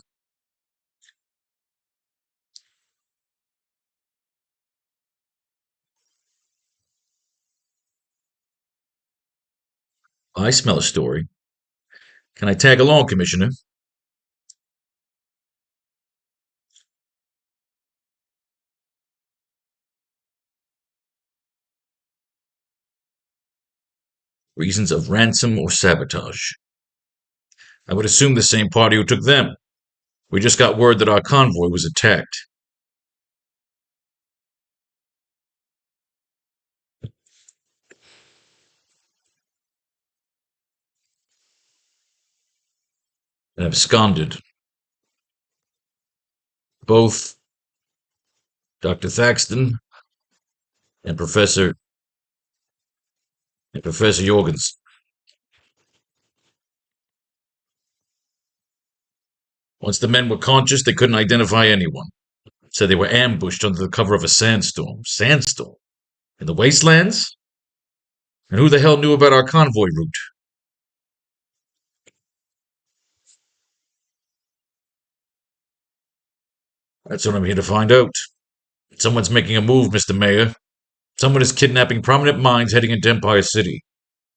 I smell a story. Can I tag along, Commissioner? Reasons of ransom or sabotage. I would assume the same party who took them. We just got word that our convoy was attacked. And absconded. Both Dr. Thaxton and Professor Jorgens. Once the men were conscious, they couldn't identify anyone. Said they were ambushed under the cover of a sandstorm. Sandstorm? In the wastelands? And who the hell knew about our convoy route? That's what I'm here to find out. Someone's making a move, Mr. Mayor. Someone is kidnapping prominent minds heading into Empire City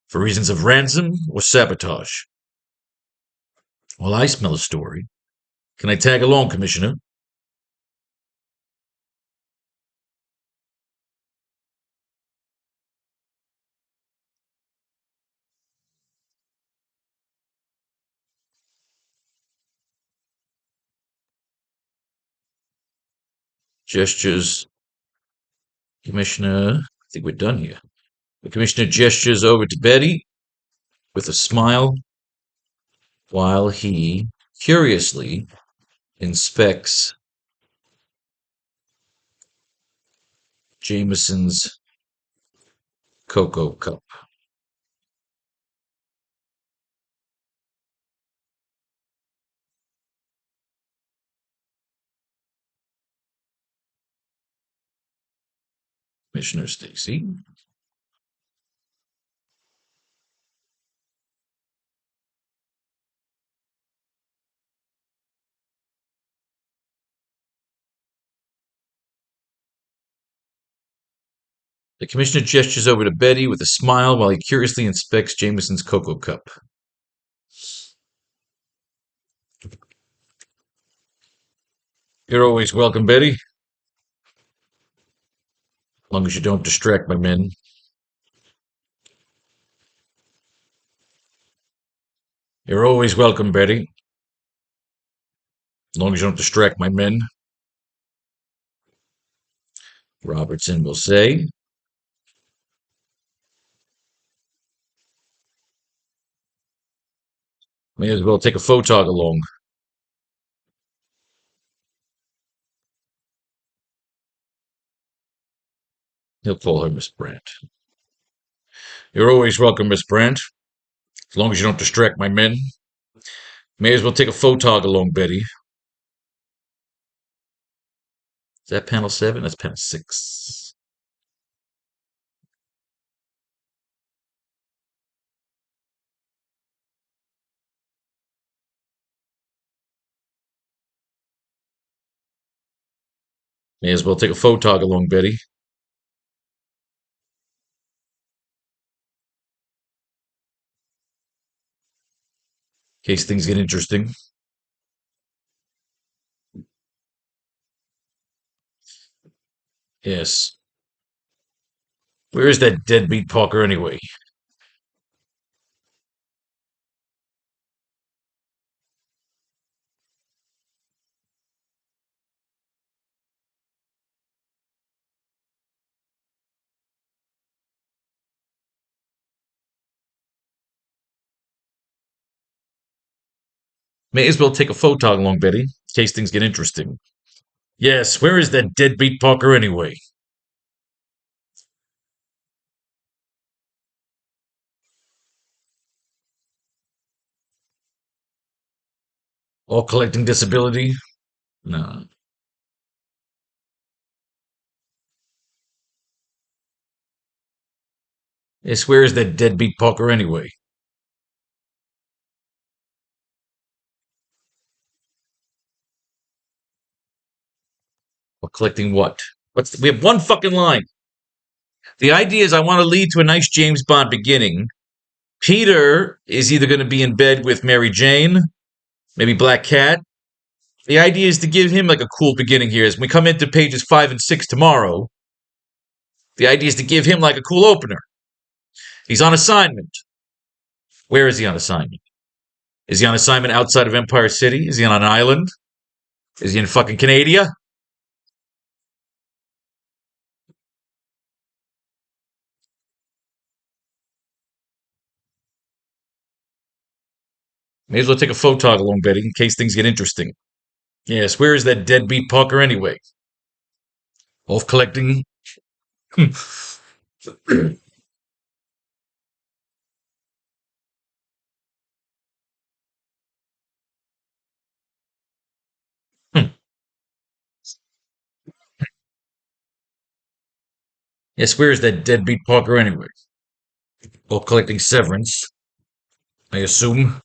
for reasons of ransom or sabotage. Well, I smell a story. Can I tag along, Commissioner? Gestures. Commissioner, I think we're done here. The Commissioner gestures over to Betty with a smile while he curiously inspects Jameson's cocoa cup. Commissioner Stacy. The Commissioner gestures over to Betty with a smile while he curiously inspects Jameson's cocoa cup. You're always welcome, Betty. As long as you don't distract my men. You're always welcome, Betty. As long as you don't distract my men. Robertson will say. May as well take a photog along. He'll call her Miss Brandt. You're always welcome, Miss Brandt. As long as you don't distract my men. May as well take a photog along, Betty. Is that panel 7? That's panel 6. May as well take a photog along, Betty. In case things get interesting. Yes. Where is that deadbeat Parker anyway? May as well take a photog along, Betty, in case things get interesting. Yes, where is that deadbeat Parker anyway? All collecting disability? No. Yes, where is that deadbeat Parker anyway? All collecting what? We have one fucking line. The idea is I want to lead to a nice James Bond beginning. Peter is either going to be in bed with Mary Jane, maybe Black Cat. The idea is to give him like a cool beginning here. As we come into pages 5 and 6 tomorrow, the idea is to give him like a cool opener. He's on assignment. Where is he on assignment? Is he on assignment outside of Empire City? Is he on an island? Is he in fucking Canada? May as well take a photog along, Betty, in case things get interesting. Yes, where is that deadbeat Parker anyway? Off collecting. Yes, where is that deadbeat Parker anyway? Off collecting severance, I assume.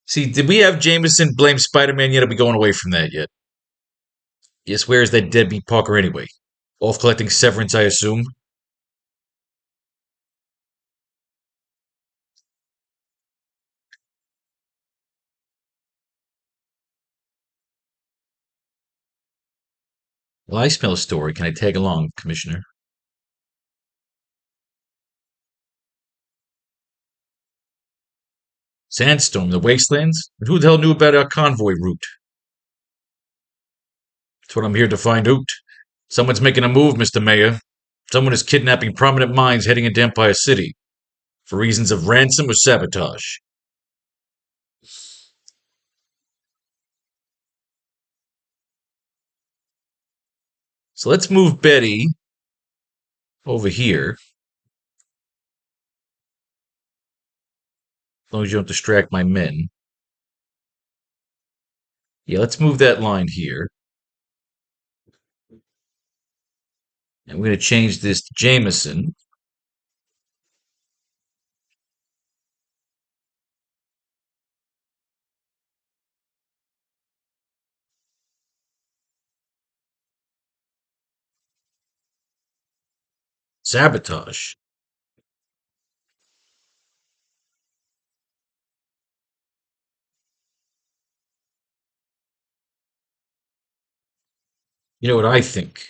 See, did we have Jameson blame Spider-Man yet? Are we going away from that yet? Yes, where is that deadbeat Parker anyway? Off collecting severance, I assume. Well, I smell a story. Can I tag along, Commissioner? Sandstorm, the wastelands? And who the hell knew about our convoy route? That's what I'm here to find out. Someone's making a move, Mr. Mayor. Someone is kidnapping prominent minds heading into Empire City for reasons of ransom or sabotage. So let's move Betty over here. As long as you don't distract my men. Yeah, let's move that line here. And we're going to change this to Jameson. Sabotage. You know what I think?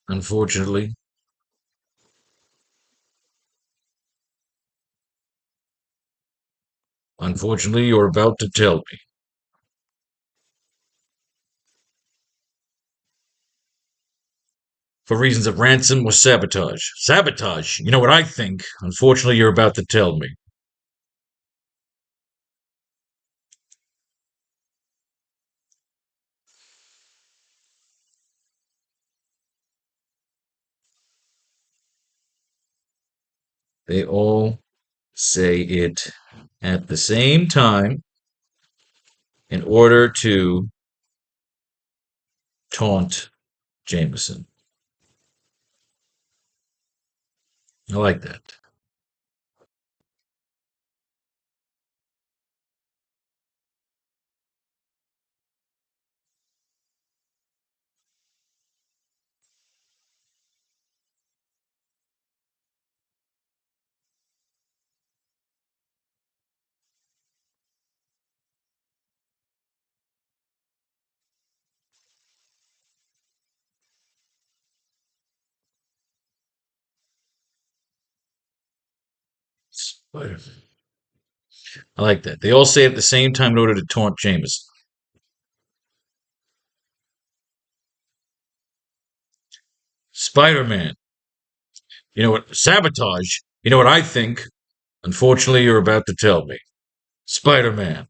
Unfortunately, unfortunately, you're about to tell me. For reasons of ransom or sabotage. Sabotage? You know what I think? Unfortunately, you're about to tell me. They all say it at the same time in order to taunt Jameson. I like that. Spider. I like that. They all say it at the same time in order to taunt Jameson. Spider Man. You know what? Sabotage. You know what I think? Unfortunately, you're about to tell me. Spider Man.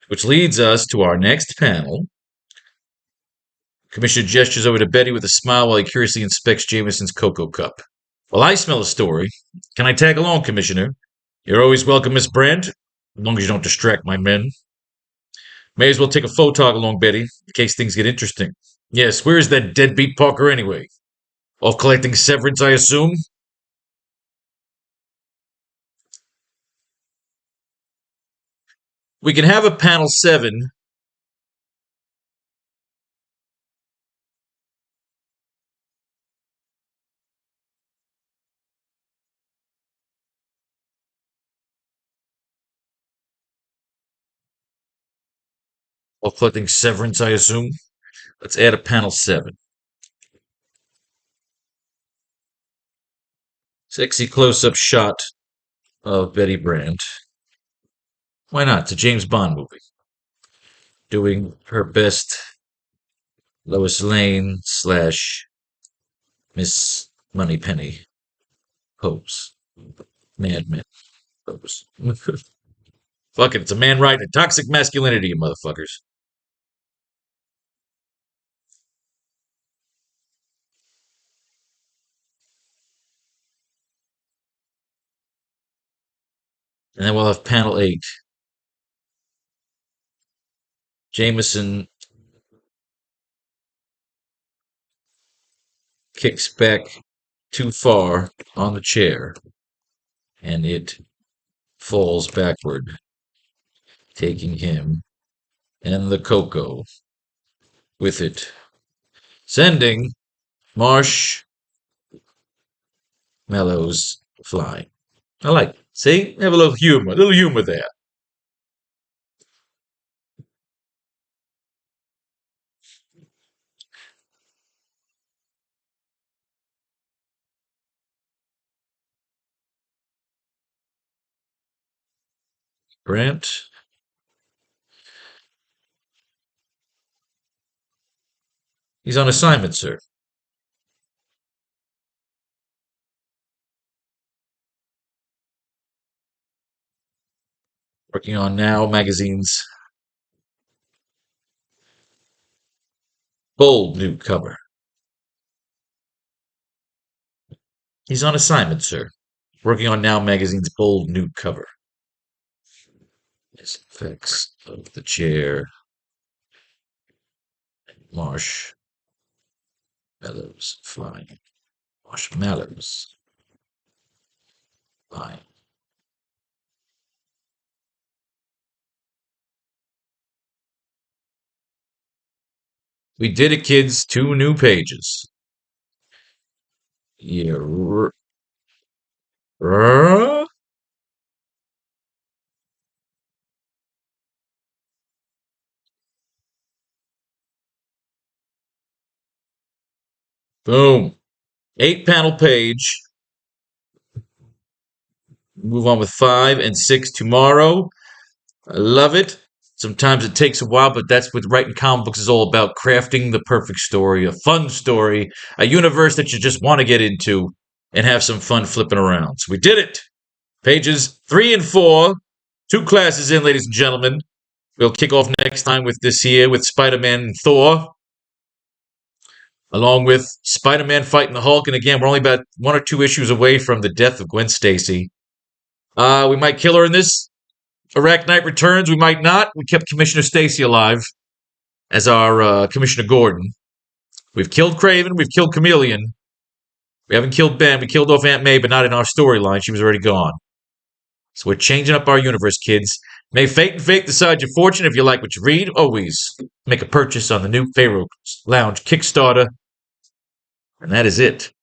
Which leads us to our next panel. Commissioner gestures over to Betty with a smile while he curiously inspects Jameson's cocoa cup. Well, I smell a story. Can I tag along, Commissioner? You're always welcome, Miss Brand, as long as you don't distract my men. May as well take a photog along, Betty, in case things get interesting. Yes, where is that deadbeat Parker anyway? Off collecting severance, I assume? We can have a panel 7. Off collecting severance, I assume? Let's add a panel 7. Sexy close up shot of Betty Brand. Why not? It's a James Bond movie. Doing her best Lois Lane slash Miss Moneypenny pose. Mad Men pose. Fuck it, it's a man right and toxic masculinity, you motherfuckers. And then we'll have panel 8. Jameson kicks back too far on the chair and it falls backward, taking him and the cocoa with it, sending marshmallows flying. I like it. See? Have a little humor there. Grant, he's on assignment, sir. Working on Now magazine's bold new cover. He's on assignment, sir. Working on Now magazine's bold new cover. His effects of the chair, marshmallows flying. Marshmallows flying. We did it, kids. 2 new pages. Yeah. Boom. 8-panel page. Move on with 5 and 6 tomorrow. I love it. Sometimes it takes a while, but that's what writing comic books is all about. Crafting the perfect story, a fun story, a universe that you just want to get into and have some fun flipping around. So we did it. Pages 3 and 4. 2 classes in, ladies and gentlemen. We'll kick off next time with this here with Spider-Man and Thor, along with Spider-Man fighting the Hulk. And again, we're only about 1 or 2 issues away from the death of Gwen Stacy. We might kill her in this. AracKnight Returns. We might not. We kept Commissioner Stacy alive as our Commissioner Gordon. We've killed Craven. We've killed Chameleon. We haven't killed Ben. We killed off Aunt May, but not in our storyline. She was already gone. So we're changing up our universe, kids. May fate and fate decide your fortune. If you like what you read, always make a purchase on the new Faro Lounge Kickstarter. And that is it.